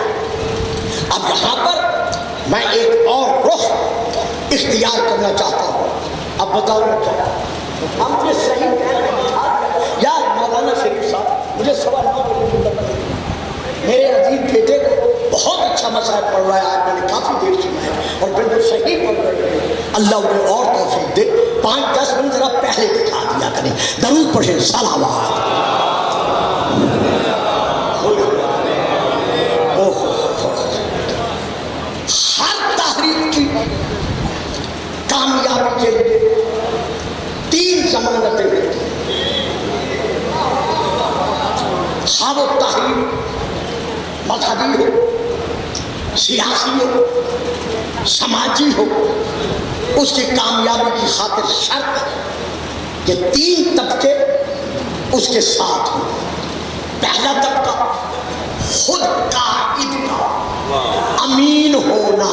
اب یہاں پر میں ایک اور رخ اختیار کرنا چاہتا ہوں. اب بتاؤ کیا ہم یہ صحیح کہہ رہے ہیں؟ یار مولانا شریف صاحب مجھے 9:15 بجے تک میرے عزیز بیٹے کو بہت اچھا مسائل پڑھ رہا ہے. آج میں نے کافی دیر سنا ہے اور بالکل صحیح پڑھ رہے ہیں. اللہ انہیں اور توفیق دے. 5-10 منٹ ذرا پہلے دکھا دیا کریں. درود پڑھیں. صلوات. ہر تحریک کی کامیابی کے لیے 3 ضمانتیں ہیں. وہ تحریک مذہبی ہو, سیاسی ہو, سماجی ہو, اس کی کامیابی کی خاطر شرط ہے کہ 3 طبقے اس کے ساتھ ہوں. پہلا طبقہ خود قائد کا امین ہونا.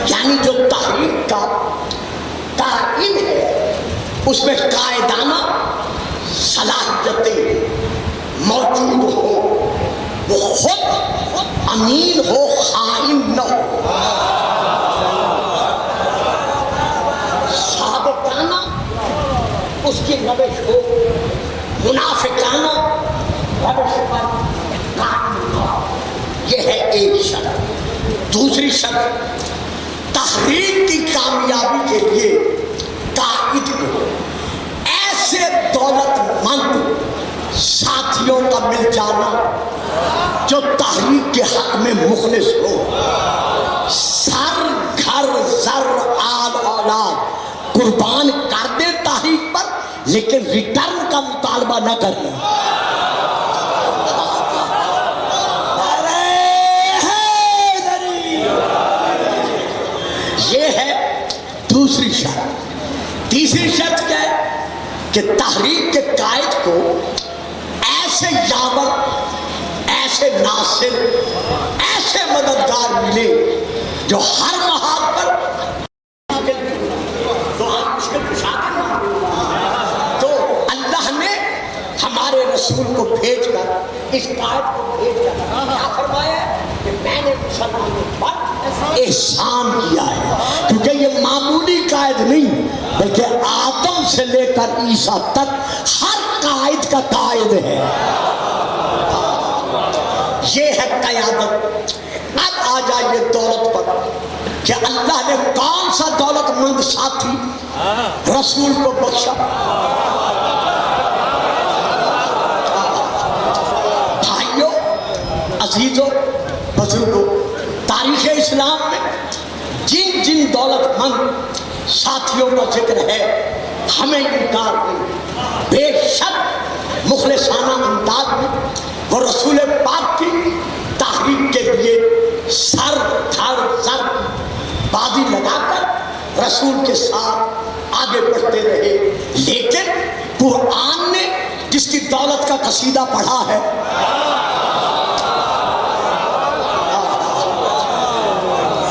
یعنی جو تحریک کا قائد ہے اس میں قائدانہ صلاحیتیں موجود ہو, وہ خود امین ہو, خائن نہ ہو, صادقانہ اس کی روش ہو, منافقانہ روش پر قائم ہو. یہ ہے ایک شرط. دوسری شرط, تحریک کی کامیابی کے لیے قائد کو ایسے دولت مند ساتھیوں کا مل جانا جو تحریک کے حق میں مخلص ہو, سر گھر زر آل اولاد قربان کر دے تحریک پر, لیکن ریٹرن کا مطالبہ نہ کریں. یہ ہے دوسری شرط. تیسری شرط کیا ہے کہ تحریک کے قائد کو ایسے یاور, ایسے ناصر, ایسے مددگار ملے جو ہر محاذ پر تو اللہ نے ہمارے رسول کو بھیج کر, اس قائد کو بھیج کر کیا فرمایا کہ میں نے مسلمانوں پر احسان کیا ہے. کیونکہ یہ معمولی قائد نہیں بلکہ آدم سے لے کر عیسیٰ تک ہر قائد کا قائد ہے. یہ ہے قیادت. اب آ جائیے دولت پر کہ اللہ نے کون سا دولت مند ساتھی رسول کو بخشا. بھائیوں, عزیزوں, بزرگوں, تاریخ اسلام میں جن جن دولت مند ساتھیوں کا ذکر ہے ہمیں انکار نہیں. بے شک مخلصانہ انداز میں وہ رسول پاک کی تحریک کے لیے سر دھڑ زر بازی لگا کر رسول کے ساتھ آگے بڑھتے رہے. لیکن قرآن نے جس کی دولت کا قصیدہ پڑھا ہے,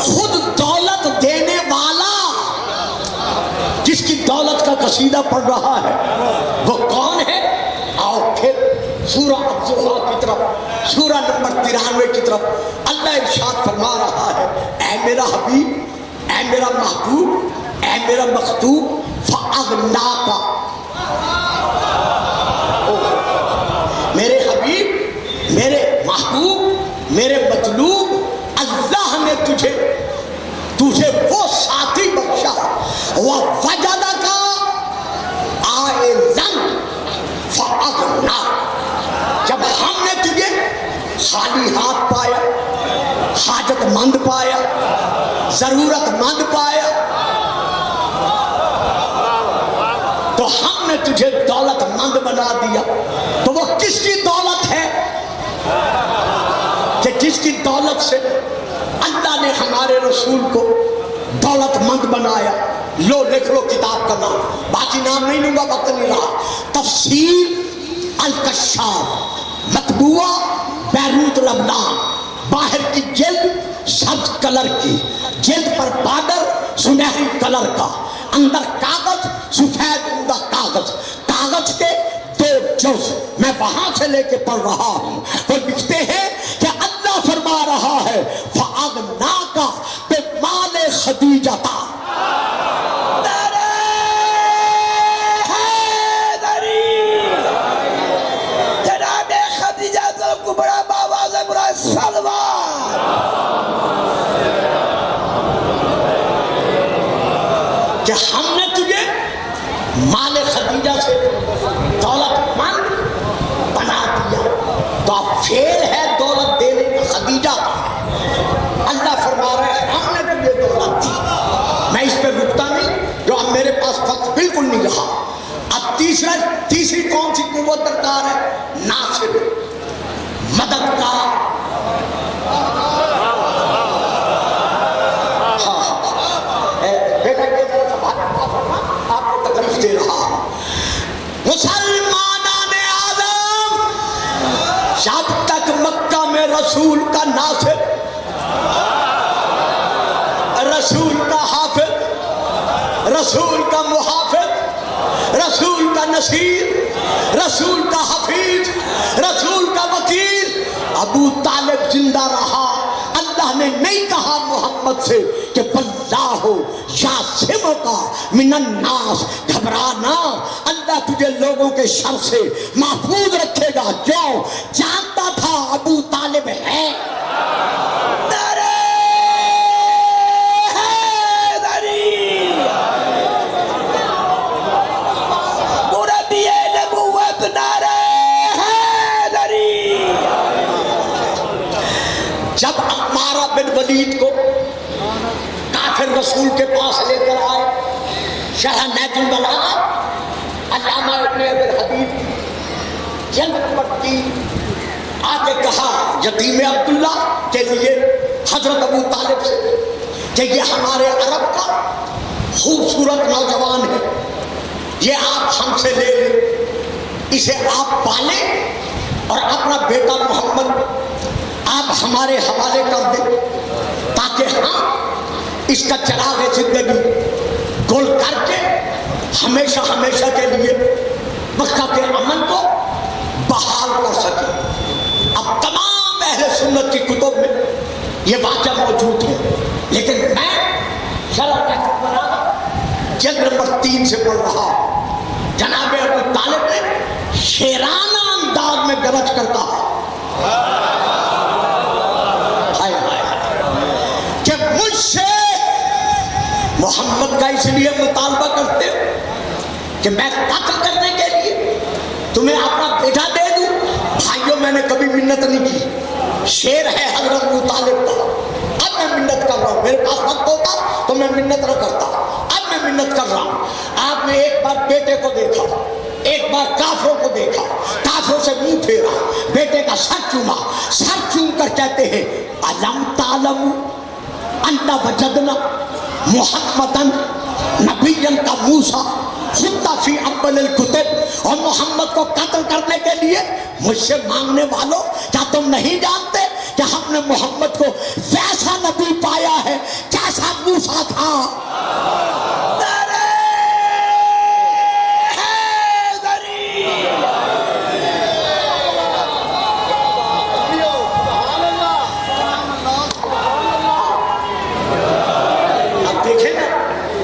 خود دولت دینے والا جس کی دولت کا قصیدہ پڑھ رہا ہے وہ کون ہے؟ آؤ پھر سورہ الزخرف کی طرف, سورہ نمبر 93 کی طرف. اللہ ارشاد فرما رہا ہے, اے میرا حبیب, اے میرا محبوب, اے میرا مخدوم, فاغناک. میرے حبیب, میرے محبوب, میرے مطلوب, اللہ نے تجھے وہ ساتھی بخشا. وَوَجَدَكَ عَائِلًا فَأَغْنَىٰ. جب ہم نے تجھے خالی ہاتھ پایا, حاجت مند پایا, ضرورت مند پایا, تو ہم نے تجھے دولت مند بنا دیا. تو وہ کس کی دولت ہے کہ جس کی دولت سے اللہ نے ہمارے رسول کو دولت مند بنایا. لو لکھ لو کتاب کا نام, باقی نام نہیں لوں گا, وقت نہیں رہا. تفسیر الکشاف, مطبوعہ بیروت لبنان, باہر کی جلد سبز کلر کی, جلد پر بارڈر سنہری کلر کا, اندر کاغذ سفید عمدہ کاغذ, کاغذ کے 2 جز. میں وہاں سے لے کے پڑھ رہا ہوں. وہ لکھتے ہیں کہ اللہ فرما رہا ہے فَأَغْنَاكَ بِمَالِ خَدِیجَةَ. جناب خدیجہ کبریٰ باواز برا سلوات. کہ ہم نے تجھے مال خدیجہ سے دولت مند بنا دیا. تو اب فعل ہے دولت دینے کا خدیجہ کا. اللہ فرما رہے ہیں ہم نے تجھے دولت دی. میں اس پہ رکتا نہیں, جو اب میرے پاس وقت بالکل نہیں رہا. اب تیسری کون سی قوت درکار ہے؟ ناصر, مددگار. آپ کو تکلیف دے رہا. مسلمانان اعظم, جب تک مکہ میں رسول کا ناصر, رسول کا حافظ, رسول کا محافظ, رسول کا نصیر, رسول کا حفیظ, رسول کا وکیل ابو طالب زندہ رہا, اللہ نے نہیں کہا محمد سے کہ واللہ یعصمک من الناس, گھبرانا, اللہ تجھے لوگوں کے شر سے محفوظ رکھے گا. کیوں؟ جانتا تھا ابو طالب ہے. جب عمارہ بن ولید کو کافر رسول کے پاس لے کر آئے, شرح نہج البلاغہ علامہ ابن ابی الحدیث جلد نمبر 3 آگے کہا یتیم عبداللہ کے لیے حضرت ابو طالب سے کہ یہ ہمارے عرب کا خوبصورت نوجوان ہے, یہ آپ ہم سے لے لیں, اسے آپ پالیں اور اپنا بیٹا محمد آپ ہمارے حوالے کر دیں, تاکہ ہم اس کا چراغ زندگی گل کر کے ہمیشہ ہمیشہ کے لیے مکہ کے امن کو بحال کر سکیں. اب تمام اہل سنت کی کتب میں یہ واقعہ موجود ہے, لیکن میں شرح نہج البلاغہ جلد نمبر 3 سے پڑھ رہا ہوں. جناب ابو طالب نے شیرانہ انداز میں گرج کر کہا کہ مجھ سے محمد کا اس لیے مطالبہ کرتے ہو کہ میں قتل کرنے کے لیے تمہیں اپنا بیٹا دے دوں. بھائیوں, میں نے کبھی منت نہیں کی, شیر ہے حضرت ابو طالب کا. اب میں منت کر رہا ہوں, میرے پاس وقت ہوتا تو میں منت نہ کرتا, اب میں منت کر رہا ہوں. آپ نے ایک بار بیٹے کو دیکھا, ایک بار کافروں کو دیکھا, کافروں سے منہ پھیرا, بیٹے کا سر چوما, سر چوم کر کہتے ہیں علم تعلم انت وجدنا محمدن نبیًا کا موسیٰ خط فی اول الکتب. اور محمد کو قتل کرنے کے لیے مجھ سے مانگنے والوں, کیا تم نہیں جانتے کہ ہم نے محمد کو ویسا نبی پایا ہے جیسا موسیٰ تھا.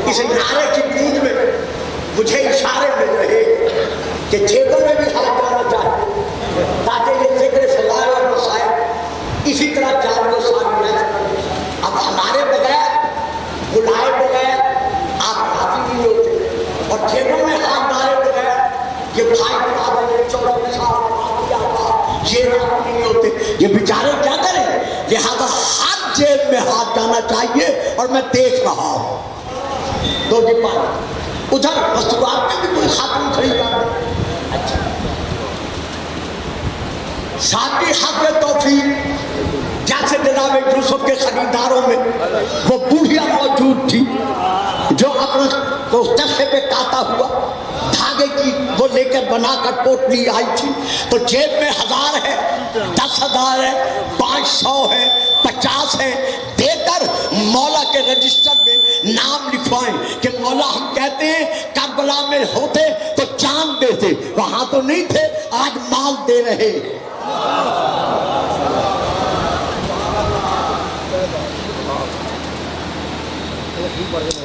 اس نعرے کی گونج میں مجھے اشارے مل رہے کہ جیبوں میں بھی ہاتھ جانا چاہیے, تاکہ یہ ذکر فضائل اور مسائل اسی طرح جان کو سامنے رہ سکے. اب ہمارے بغیر, بلائے بغیر آپ راضی نہیں ہوتے, اور جیبوں میں ہاتھ ڈالے بغیر یہ بھائی بہادر 14 سال یہ راضی نہیں ہوتے. یہ بیچارے کیا کریں؟ لہذا ہر جیب میں ہاتھ جانا چاہیے. اور میں دیکھ رہا ہوں دو ڈپا ادھر مستورات میں بھی کوئی خاتون کھڑی کر, اچھا ساتھی حق توفیق جیسے جناب یوسف کے خریداروں میں وہ بوڑھیا موجود تھی جو اپنا کو چشمے پہ کاتا ہوا دھاگے کی وہ لے کر بنا کر پوٹلی آئی تھی. تو جیب میں 1000 ہے, 10,000 ہے, 500 ہے, 50 ہے, دے کر مولا کے رجسٹر میں نام لکھوائیں کہ مولا ہم کہتے ہیں کربلا میں ہوتے تو جان دیتے, وہاں تو نہیں تھے, آج مال دے رہے.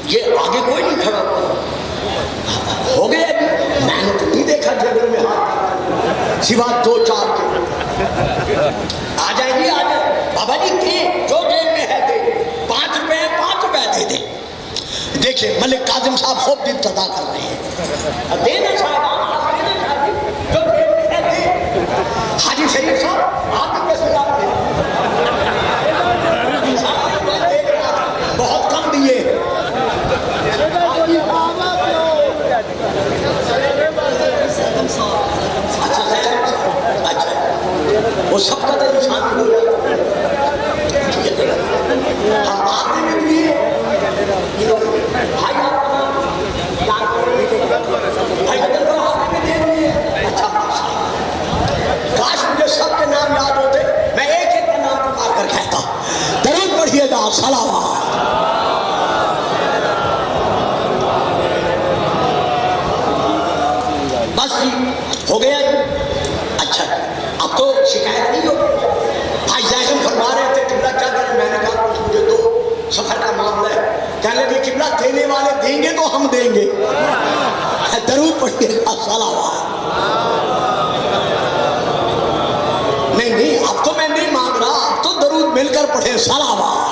یہ آگے کوئی نہیں کھڑا ہو گیا, میں نے تو نہیں دیکھا جگہ میں ہاتھ سوا 2-4 کے. آ جائیں گی, آ جائیں بابا جی, جو جیب میں ہے دے, 5 روپے 5 روپے دے دے. دیکھیے دیکھیں ملک کاظم صاحب خوب دن صدا کر رہے ہیں. دینا صاحب حاجی شریف صاحب آپ کے صدا بہت کم دیے. اچھا وہ سب کا تو انسان ہو جاتا ہم آپ نے بھی دیے کاش مجھے سب کے نام یاد ہوتے میں ایک ایک کا نام پکار کر کہتا. درود پڑھیے گا صلوات. بس جی ہو گیا جی. اچھا اب تو شکایت نہیں ہوگی. بھائی زیغم فرما رہے تھے قبلہ کیا کریں. میں نے کہا مجھے تو سفر کا معاملہ ہے. کہنے لگے قبلہ دینے والے دیں گے تو ہم دیں گے. درود پڑھیے گا صلوات. نہیں اب تو میں نہیں مانگ رہا. اب تو درود مل کر پڑھے صلوات.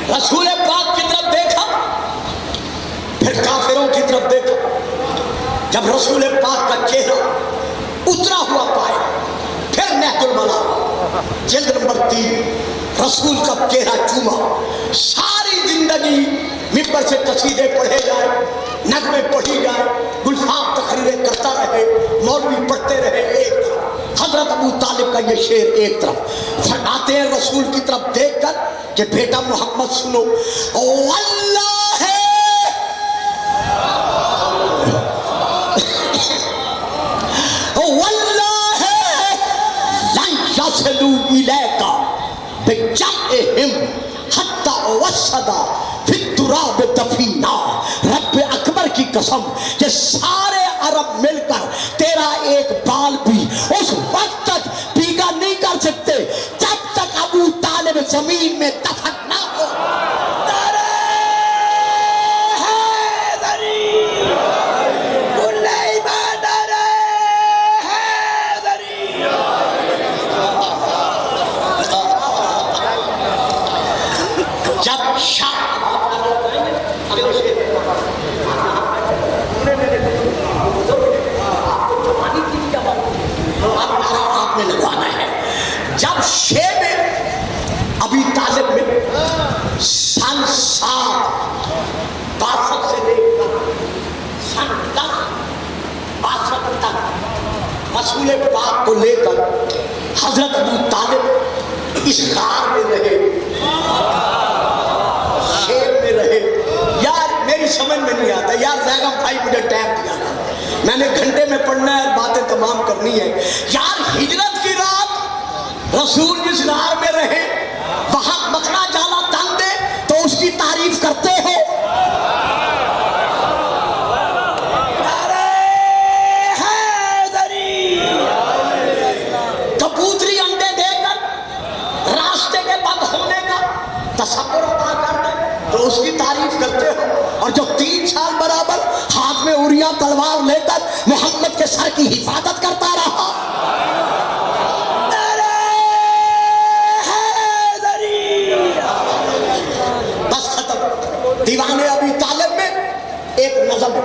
رسول پاک کی طرف دیکھا پھر کافروں کی طرف دیکھا. جب رسول پاک کا چہرہ اترا ہوا پائے پھر نہج البلاغہ جلد نمبر 3 رسول کا چہرہ چوما. ساری زندگی ممبر سے قصیدے پڑھے جائے, نغمے پڑھی جائے, گلفام تقریریں کرتا رہے, مولوی پڑھتے رہے. ایک طرف حضرت ابو طالب کا یہ شعر ایک طرف. فرماتے ہیں رسول کی طرف دیکھ کر کہ بیٹا محمد سنو. واللہ واللہ لن یصلوا الیک بجمعہم حتی وسدا فی التراب دفینا. رب اکبر کی قسم کہ سارے عرب مل کر تیرا ایک بال بھی اس وقت تک بھیگا نہیں کر سکتے جب تک ابو طالب زمین میں دفن نہ ہو. جب شاہ آپ نے لگوانا ہے. جب شیب ابی طالب میں سن 762 سے لے کر سن 1062 تک رسول پاک کو لے کر حضرت ابو طالب اس غار میں رہے, شیر میں رہے. یار میری سمجھ میں نہیں آتا یار. زیغم بھائی مجھے ٹائم دیا تھا, میں نے گھنٹے میں پڑھنا ہے, باتیں تمام کرنی ہے. یار ہجرت کی رات رسول جس غار میں رہے وہاں مکڑا جالا تن دے تو اس کی تعریف کرتے ہو. کبوتری انڈے دے کر راستے کے بند ہونے کا تصور ادا کر دے تو اس کی تعریف کرتے ہو. اور جو 3 سال برابر ہاتھ میں اوریا تلوار لے کر محمد کے سر کی حفاظت کرتا رہا. بس ختم. دیوان ابی طالب میں ایک نظم ہے,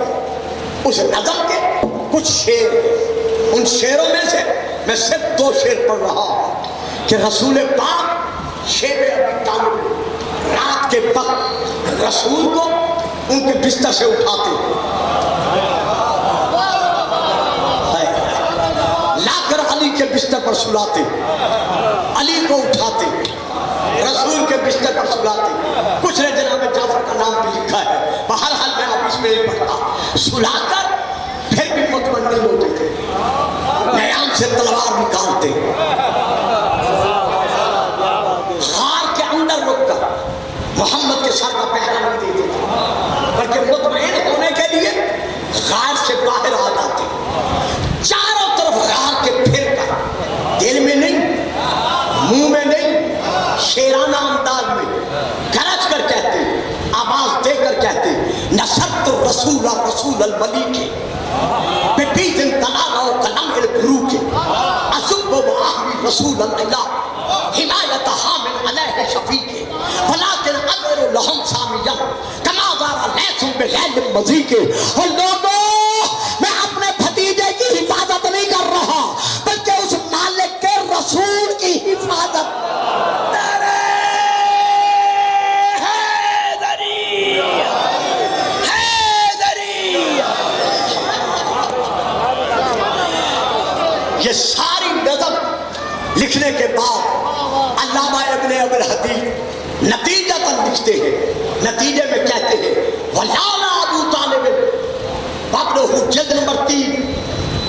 اس نظم کے کچھ شعر ہیں. ان شعروں میں سے میں صرف 2 شعر پڑھ رہا ہوں کہ رسول پاک شیب ابی طالب رات کے وقت رسول کو ان کے بستر سے اٹھاتے, لا کر علی کے بستر پر سلاتے, علی کو اٹھاتے, رسول کے بستر پر سلاتے. کچھ نے جناب جعفر کا نام بھی لکھا ہے, بہرحال میں اب اس میں نہیں پڑھتا. سلا کر پھر بھی مطمئن نہیں ہوتے تھے, نیام سے تلوار نکالتے, غار کے اندر رک کر محمد کے سر کا پہرا نہیں دیتے تھے, بلکہ مطمئن ہونے کے لیے غار سے باہر آ جاتے. چاروں طرف غار کے پھر کر, دل میں نہیں, منہ میں نہیں, شیرانہ انداز میں گرج کر کہتے, آواز دے کر کہتے, نصرت رسول رسول الملیک ببیت طلال و کلم البروک اصب و آہوی رسول اللہ بغیر مزید کے. اور لوگوں میں اپنے بھتیجے کی حفاظت نہیں کر رہا بلکہ اس مالک کے رسول کی حفاظت. یہ ساری نظم لکھنے کے بعد علامہ ابن ابی الحدیث نتیجہ تک لکھتے ہیں. نتیجے میں کہتے ہیں وَلَوْلَا ابو طالب بابلہ جلد نمبر 3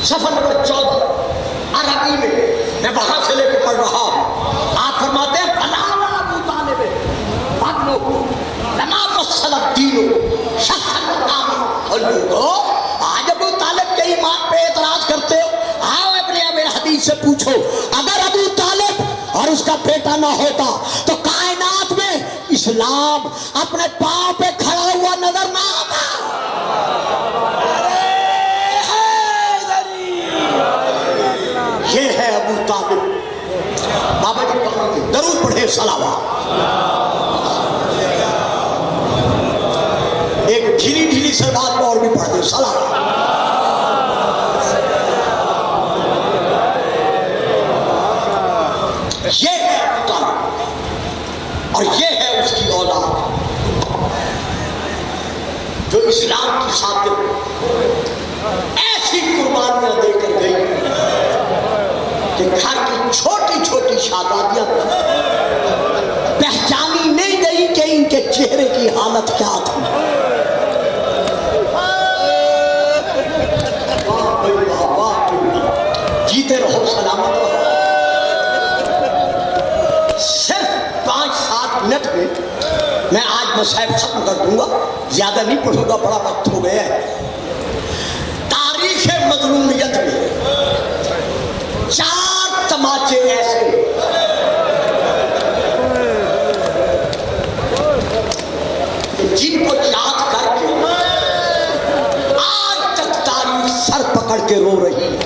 صفحہ نمبر 14 عربی میں وہاں سے لے کے پڑھ رہا ہوں. آپ فرماتے ہیں وَلَوْلَا ابو طالب بابلہ لما مَسَّلَ الدِّينُ شَخًّا. اور لوگوں آج ابو طالب کے ایمان پہ اعتراض کرتے ہو. آؤ ابن ابی الحدیث سے پوچھو اگر ابو طالب اور اس کا بیٹا نہ ہوتا تو کائنات میں اسلام اپنے پاؤں پہ کھڑا ہوا نظر نہ آتا. یہ ہے ابو طالب. بابا جی پڑھیں درود پڑھیں صلوات. ایک ڈھیلی ڈھیلی سلوات کو اور بھی پڑھ دیں صلوات. یہ ہے ابو طالب اور یہ ہے اس کی اولاد جو اسلام کی خاطر ایسی قربانیاں دے کر گئی کہ گھر کی چھوٹی چھوٹی شہزادیاں پہچانی نہیں گئی کہ ان کے چہرے کی حالت کیا تھی. جیتے رہو سلامت رہو. صرف 5-7 منٹ میں میں آج مصحف ختم کر دوں گا. زیادہ نہیں پڑھوں گا بڑا وقت ہو گیا ہے. تاریخ مظلومیت میں 4 تماچے ایسے جن کو یاد کر کے آج تک تاریخ سر پکڑ کے رو رہی ہے.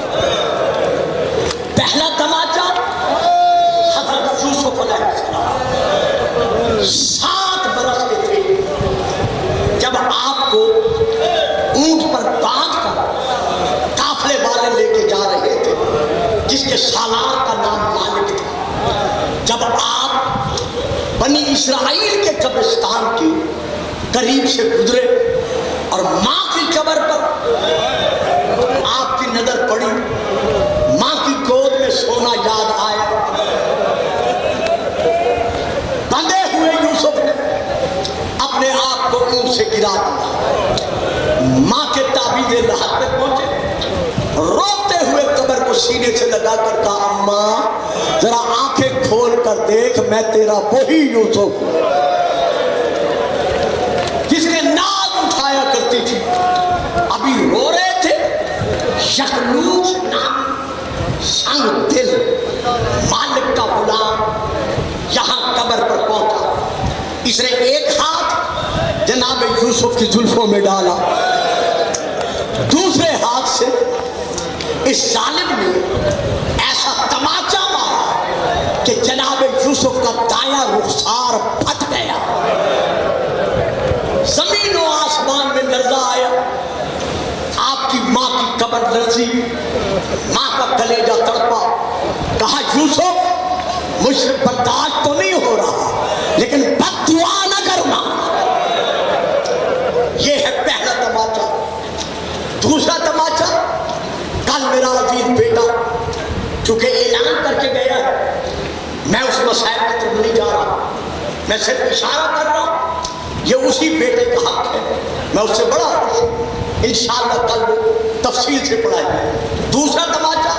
پہلا تماچا حضرت یوسف علیہ السلام 7 برس کے تھے جب آپ کو اونٹ پر باندھ کر قافلے والے لے کے جا رہے تھے جس کے سالار کا نام مالک تھا. جب آپ بنی اسرائیل کے قبرستان کے قریب سے گزرے اور ماں کی قبر پر آپ کی نظر پڑی, ماں کی گود میں سونا یاد آیا. بندھے ہوئے یوسف نے اپنے آپ کو اونٹ سے گرا دیا. ماں کے تابیز راحت پہ پہنچے, روتے ہوئے قبر کو سینے سے لگا کر کہا اماں ذرا آنکھیں کھول کر دیکھ میں تیرا وہی یوسف ہوں جس کے ناز اٹھایا کرتی تھی. ابھی رو رہے تھے. یخلوق نام سنگ دل مالک کا غلام یہاں قبر پر پہنچا. اس نے ایک ہاتھ جناب یوسف کی زلفوں میں ڈالا, دوسرے ہاتھ سے اس ظالم نے ایسا تماچا مارا کہ جناب یوسف کا دایاں رخسار پھٹ گیا. زمین و آسمان میں لرزہ آیا. آپ کی ماں کی قبر لرزی, ماں کا کلیجہ تڑپا. کہا یوسف مجھ سے برداشت تو نہیں ہو رہا لیکن بد دعا نہ کرنا. یہ ہے پہلا تماچا. دوسرا تماچا کل میرا عزیز بیٹا چونکہ اعلان کر کے گیا ہے, میں اس مسائل کی طرف نہیں جا رہا, میں صرف اشارہ کر رہا ہوں. یہ اسی بیٹے کا حق ہے, میں اس سے بڑا خوش ہوں. انشاءاللہ کل وہ تفصیل سے پڑھائیں گے. دوسرا تماچا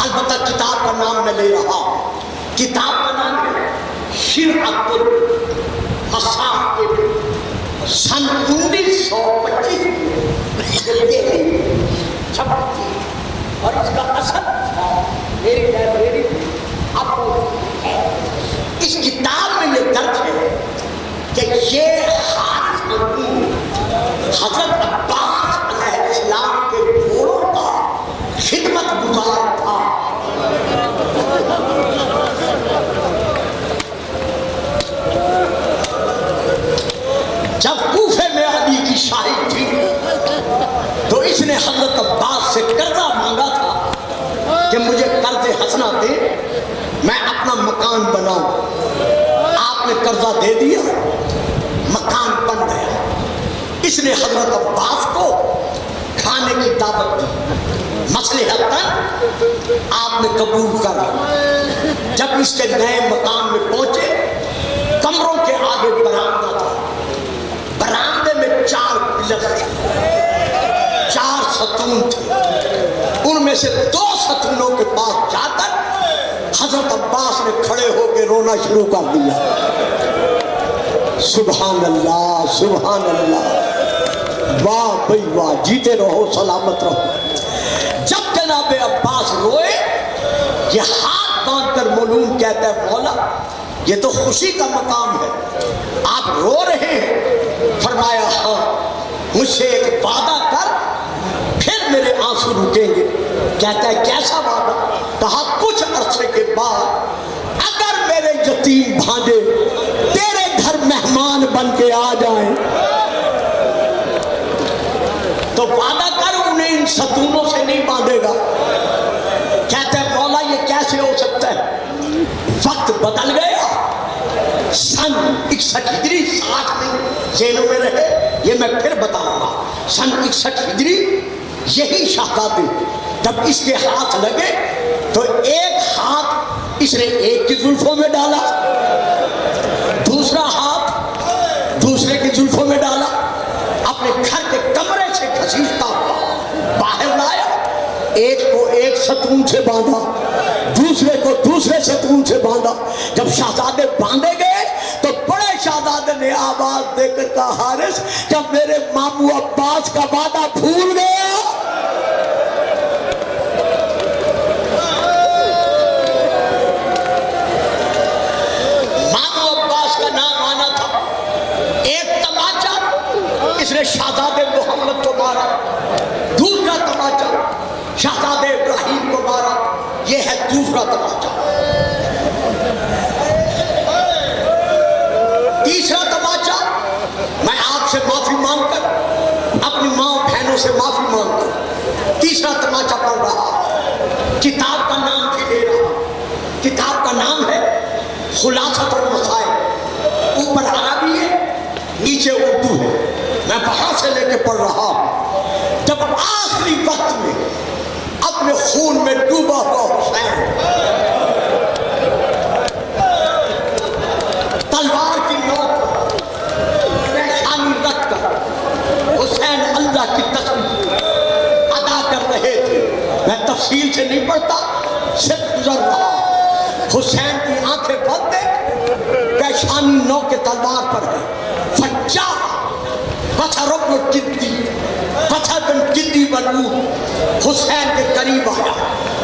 البتہ کتاب کا نام میں لے رہا ہوں. کتاب کا نام ہے شرعۃ المصائب سن 1925 چھپی اور اس کا اثر میری لائبریری اب ہے. اس کتاب میں یہ درج ہے کہ یہ حارث مرحوم حضرت عباس علیہ السلام کے گھوڑوں کا خدمت گزار تھا. جب کوفے میں علی کی شاہی تھی مجھے قرض حسنہ دے، میں اپنا مکان بناؤں۔ آپ نے قرضہ دے دیا، مکان بن گیا۔ اس نے حضرت عباس کو کھانے کی دعوت دی، مصلحتاً آپ نے قبول کر لیا۔ جب اس کے نئے مکان میں پہنچے، کمروں کے آگے برآمدہ تھا، برآمدے میں 4 پلر تھے، 4 ستون تھے۔ ان میں سے 2 ستونوں کے پاس جا کر حضرت عباس نے کھڑے ہو کے رونا شروع کر دیا۔ سبحان اللہ، سبحان اللہ، واہ بھئی واہ، جیتے رہو، سلامت رہو۔ جب جناب عباس روئے، یہ ہاتھ باندھ کر مولون کہتا ہے مولا یہ تو خوشی کا مقام ہے، آپ رو رہے ہیں؟ فرمایا ہاں، مجھ سے ایک وعدہ کر پھر میرے آنسو رکیں گے۔ کہتا ہے کیسا وعدہ؟ کہا کچھ عرصے کے بعد اگر میرے یتیم بھانجے تیرے گھر مہمان بن کے آ جائیں تو وعدہ کر انہیں ان ستونوں سے نہیں باندھے گا۔ کہتا ہے مولا یہ کیسے ہو سکتا ہے؟ وقت بدل گیا، سن 61 ہجری، 60 میں ذہنوں میں رہے، یہ میں پھر بتاؤں گا۔ سن 61 ہجری، یہی شہزادے جب اس کے ہاتھ لگے تو ایک ہاتھ اس نے ایک کی زلفوں میں ڈالا، دوسرا ہاتھ دوسرے کی زلفوں میں ڈالا، اپنے گھر کے کمرے سے گھسیٹتا ہوا باہر لایا، ایک کو ایک ستون سے باندھا، دوسرے کو دوسرے ستون سے باندھا۔ جب شہزادے باندھے گئے تو بڑے شہزادے نے آواز دے کر کہا حارث جب میرے ماموں عباس کا وعدہ بھول گیا۔ ماموں عباس کا نام آنا تھا، ایک تماچا اس نے شہزادے محمد کو مارا، دوسرا تماچا شہزادے ابراہیم کو مارا، یہ ہے دوسرا تماچا۔ تیسرا تماچا، میں آپ سے معافی مانگ کر، اپنی ماں بہنوں سے معافی مانگ کر تیسرا تماچا پڑھ رہا، کتاب کا نام بھی لے رہا۔ کتاب کا نام ہے خلاصۃ المسائل، اوپر عربی ہے نیچے اردو ہے، میں وہاں سے لے کے پڑھ رہا ہوں۔ جب آخری وقت میں اپنے خون میں ڈوبا ہوا حسین تلوار کی نوک پیشانی رکھ کر حسین اللہ کی تسبیح ادا کر رہے تھے، میں تفصیل سے نہیں پڑھتا، صرف گزر رہا۔ حسین کی آنکھیں بند ہیں، پیشانی نوک کے تلوار پر ہے، فجا پتھر رکن جدی پتھر بن جدی بنو حسین کے قریب آیا۔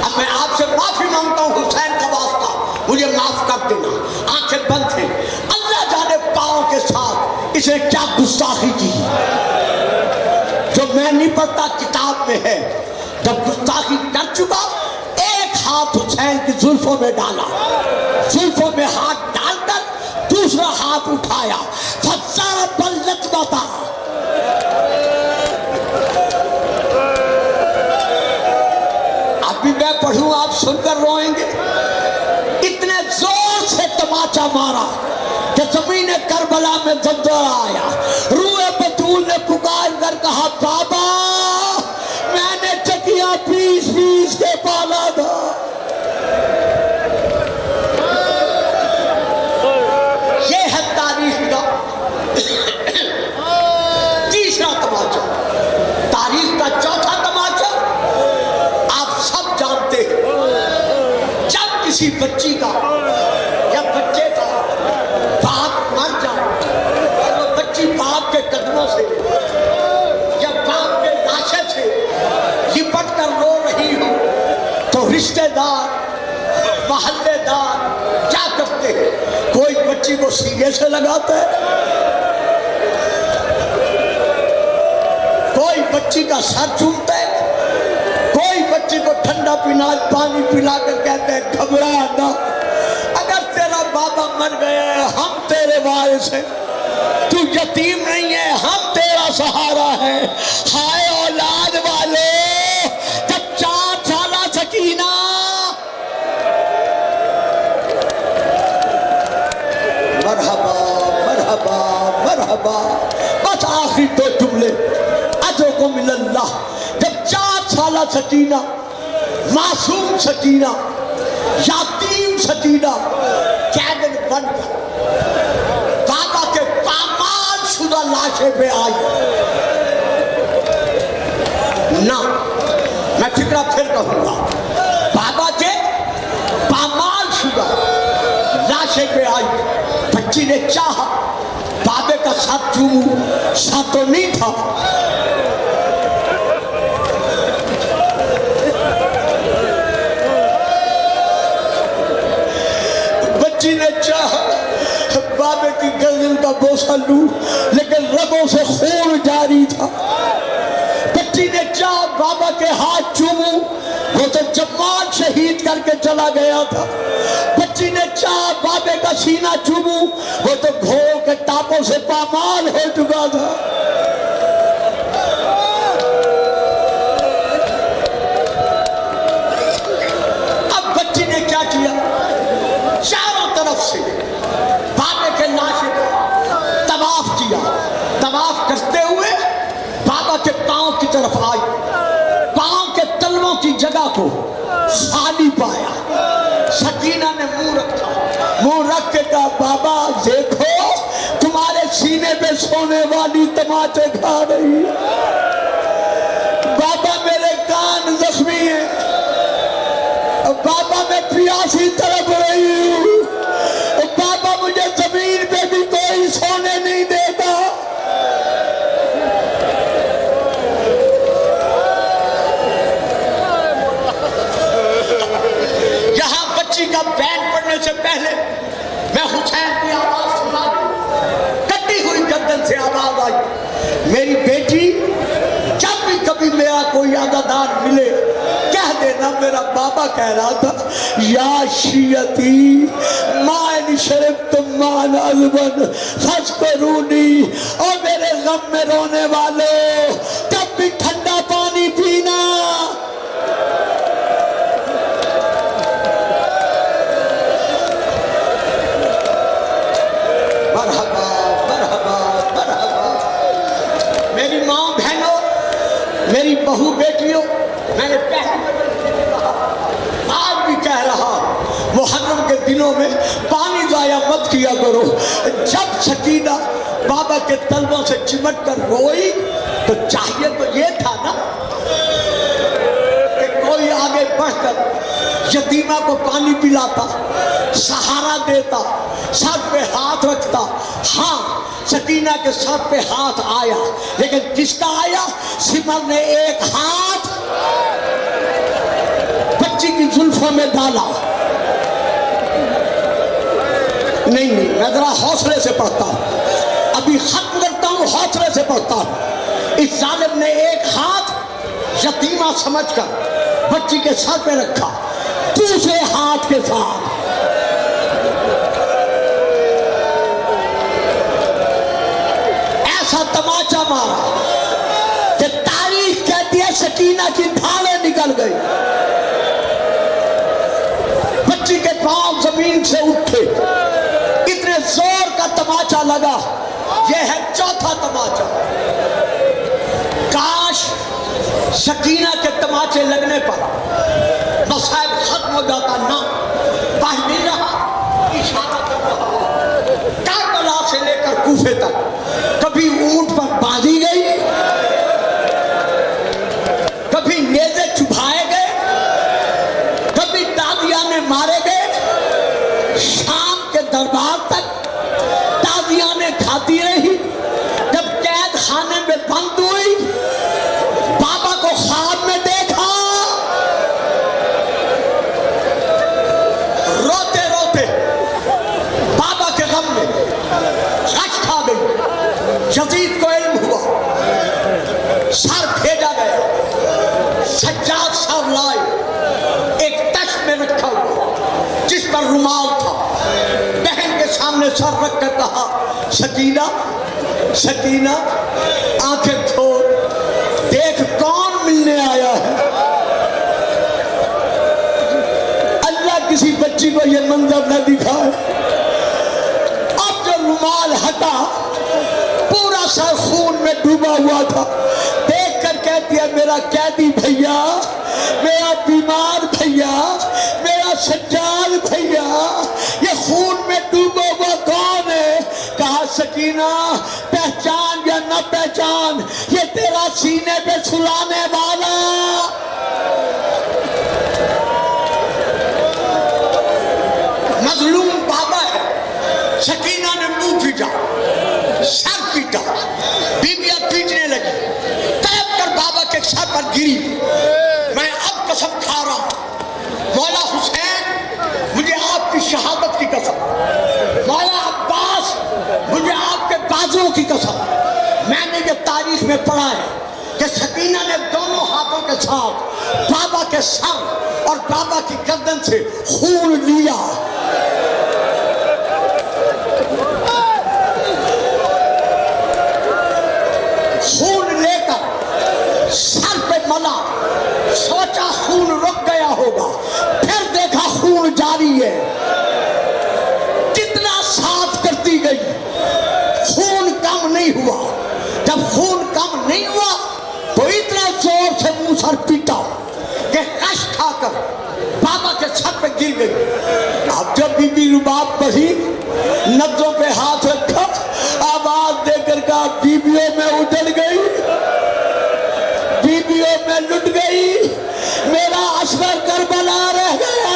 اب میں آپ سے معافی مانگتا ہوں حسین کا واسطہ، مجھے معاف کر دینا، آنکھیں بند ہیں۔ اللہ جانے پاؤں کے ساتھ اسے کیا گستاخی کی جو میں نہیں پڑھتا، کتاب میں ہے۔ جب گستاخی کر چکا، ایک ہاتھ حسین کی زلفوں میں ڈالا، زلفوں میں ہاتھ ڈال کر دوسرا ہاتھ اٹھایا، فَضَرَبَ اللَّتْمَةَ، ابھی میں پڑھوں آپ سن کر روئیں گے۔ اتنے زور سے تماچا مارا کہ زمین کربلا میں زلزلہ آیا۔ روئے بطول نے پکار کر کہا بابا میں نے چکیا پیس پیس کے پالا تھا۔ یہ ہے تاریخ کا تیسرا تماچا۔ تاریخ کا چوتھا تماچا آپ سب جانتے ہیں، جب کسی بچی کا یا بچے کا باپ مر جائے اور وہ بچی باپ کے قدموں سے یا باپ کے لاشے سے لپٹ کر رو رہی ہو تو رشتہ دار محلے دار کیا کرتے ہیں؟ کوئی بچی کو سینے سے لگاتا ہے، کوئی بچی کا سر چومتا ہے، کوئی بچی کو ٹھنڈا پانی پلا کر کہتے ہیں گھبرا نہ، اگر تیرا بابا مر گیا ہے ہم تیرے وارث ہیں، تو یتیم نہیں ہے ہم تیرا سہارا ہے۔ ہائے اولاد والے، جب 4 سالہ سکینہ سکینہ، معصوم سکینہ، یتیم سکینہ قیدن بن کر بابا کے پامال شدہ لاشے پہ آئی. نہ، میں فکرہ پھر کہوں گا، بابا کے پامال شدہ لاشے پہ آئی. بچی نے چاہا بابے کا ساتھ چوموں، ساتھ تو نہیں تھا. بچی نے چاہا بابے کی گردن کا بوسہ لوں، لیکن رگوں سے خون جاری تھا. بچی نے چاہا بابا کے ہاتھ چوموں، وہ تو جمال شہید کر کے چلا گیا تھا. بچی نے چاہا بابے کا سینہ چوموں، وہ تو گھوڑوں کے ٹاپوں سے پامال ہو چکا تھا. اب بچی نے کیا کیا؟ چاروں طرف سے بابے کے لاشے پر طواف کیا. طواف کرتے ہوئے بابا کے پاؤں کی طرف آئی. پاؤں کے تلووں کی جگہ کو خالی پایا. سکینہ نے منہ رکھا، منہ رکھ کے کہا بابا دیکھو تمہارے سینے پہ سونے والی تماچے کھا رہی. بابا میرے کان زخمی ہیں، بابا میں پیاسی تڑپ رہی ہوں، بابا مجھے زمین پہ بھی کوئی سونے نہیں دیتا. یہاں بچی کا بیان پڑھنے سے پہلے میں حسین کی آواز سنا دوں. کٹی ہوئی گردن سے آواز آئی، میری بیٹی جب بھی کبھی میرا کوئی عزادار ملے کہہ دینا میرا بابا کہہ رہا تھا یا شیعتی ما ان شربتم مان عذبن فاذکرونی، اور میرے غم میں رونے والوں جب بھی ٹھنڈا پانی پینا. مرحبا مرحبا مرحبا. میری ماں بہنوں، میری بہو بیٹیوں، میں نے پہلے آج بھی کہہ رہا محرم کے دنوں میں پانی ضائع مت کیا کرو. جب سکینہ بابا کے تلووں سے چمٹ کر روئی تو چاہیے تو یہ تھا نا کہ کوئی آگے بڑھ کر یتیمہ کو پانی پلاتا، سہارا دیتا، سر پہ ہاتھ رکھتا. ہاں سکینہ کے سر پہ ہاتھ آیا، لیکن کس کا آیا؟ سمر نے ایک ہاتھ بچی کی زلفوں میں ڈالا. نہیں میں ذرا حوصلے سے پڑھتا ہوں، ابھی ختم کرتا ہوں، حوصلے سے پڑھتا ہوں. اس ظالم نے ایک ہاتھ یتیمہ سمجھ کر بچی کے سر پہ رکھا، دوسرے ہاتھ کے ساتھ ایسا تماچا مارا کہ تاریخ کہتی ہے سکینہ کی دھاڑیں نکل گئی. بچی کے پاؤں زمین سے اٹھے، اتنے زور کا تماچا لگا. یہ ہے چوتھا تماچا. کاش سکینہ کے تماچے لگنے پر مصائب ختم ہو جاتا. نہ، پڑھ نہیں رہا، اشارہ کر رہا. کربلا سے لے کر کوفے تک کبھی اونٹ پر باندھی گئی، کبھی نیزے چبھائے گئے، کبھی تازیانے مارے گئے. شام کے دربار تک تازیانے کھاتی رہی. جب قید خانے میں بند ہوئی، بابا کو خواب میں دیکھا، روتے روتے بابا کے غم میں غش کھا گئی. یزید کو علم ہوا، سر بھیجا گیا. سجاد سر لائے، ایک تشت میں رکھا ہوا جس پر رومال تھا. بہن کے سامنے سر رکھ کر کہا سکینہ سکینہ آنکھیں کھول، دیکھ کون ملنے آیا ہے. اللہ کسی بچی کو یہ منظر نہ دکھائے. اب جو رومال ہٹا، پورا سر خون میں ڈوبا ہوا تھا. دیکھ کر کہتی ہے میرا قیدی بھیا، میرا بیمار بھیا، میرا سجاد بھیا، یہ خون میں ڈوبا ہوا کون ہے؟ کہا سکینہ پہچان یا نہ پہچان، یہ تیرا سینے پہ سلانے والا مظلوم بابا ہے۔ سکینہ نے منہ پیٹا، سر پیٹا، بیویاں پیٹنے لگی، تڑپ کر بابا کے سر پر گری۔ میں اب قسم کھا رہا ہوں مولا حسین مجھے آپ کی شہادت کی قسم، مولا عباس مجھے آپ کے بازوں کی قسم، میں نے یہ تاریخ میں پڑھا ہے کہ سکینہ نے دونوں ہاتھوں کے ساتھ بابا کے سر اور بابا کی گردن سے خون لیا۔ خون لے کر سر پہ ملا، سوچا خون رک گیا ہوگا، پھر دیکھا خون جاری ہے، کتنا صاف کرتی گئی، خون کم نہیں ہوا۔ جب خون کم نہیں ہوا تو اتنا زور سے منہ سر پیٹا کہ کش کھا کر بابا کے سر پہ گر گئی۔ اب جب بی بی رباب پڑھی، نبضوں پہ ہاتھ رکھا، آواز دے کر کہا بیبیوں میں اجڑ گئی، بیبیوں میں لٹ گئی، میرا اصغر کربلا رہ گیا۔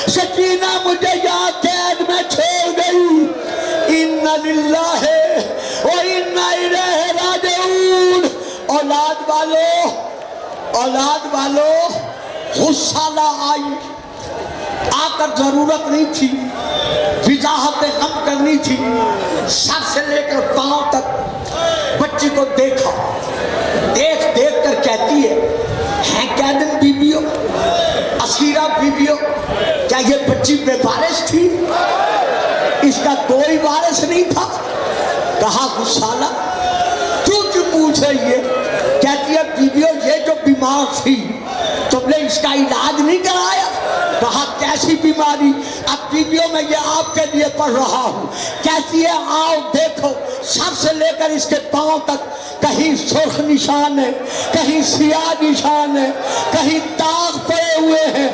سکینہ مجھے یہاں قید میں چھوڑ گئی، اِنَّ لِلَّهِ وَإِنَّ إِلَيْهِ رَاجِعُونَ۔ اولاد والو غصہ نہ آئی، آ کر ضرورت نہیں تھی، وضاحت غم کرنی تھی۔ سر سے لے کر پاؤں تک بچی کو دیکھا، دیکھ کر کہتی ہے قیدن بیویوں، اسیرہ بیویوں، کیا یہ بچی بے وارث تھی؟ اس کا کوئی وارث نہیں تھا؟ کہا غسالہ تو کیوں پوچھ رہی ہے؟ کہتی ہے بیویوں یہ جو بیمار تھی تم نے اس کا علاج نہیں کرایا؟ کہا کیسی بیماری؟ اب بیویوں میں یہ آپ کے لیے پڑھ رہا ہوں۔ کہتی ہے آؤ دیکھو، سر سے لے کر اس کے پاؤں تک کہیں سرخ نشان ہے، کہیں سیاہ نشان ہے، کہیں داغ پڑے ہوئے ہیں۔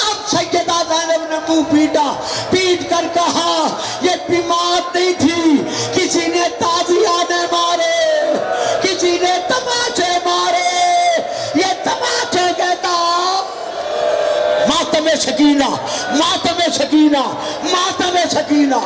اب سیدہ زینب نے منہ پیٹا، پیٹ کر کہا یہ بیمار نہیں تھی، کسی نے تازیانے مارے، کسی نے تماچے مارے، یہ تماچے کہتا ماتم سکینہ، ماتم سکینہ، ماتم سکینہ۔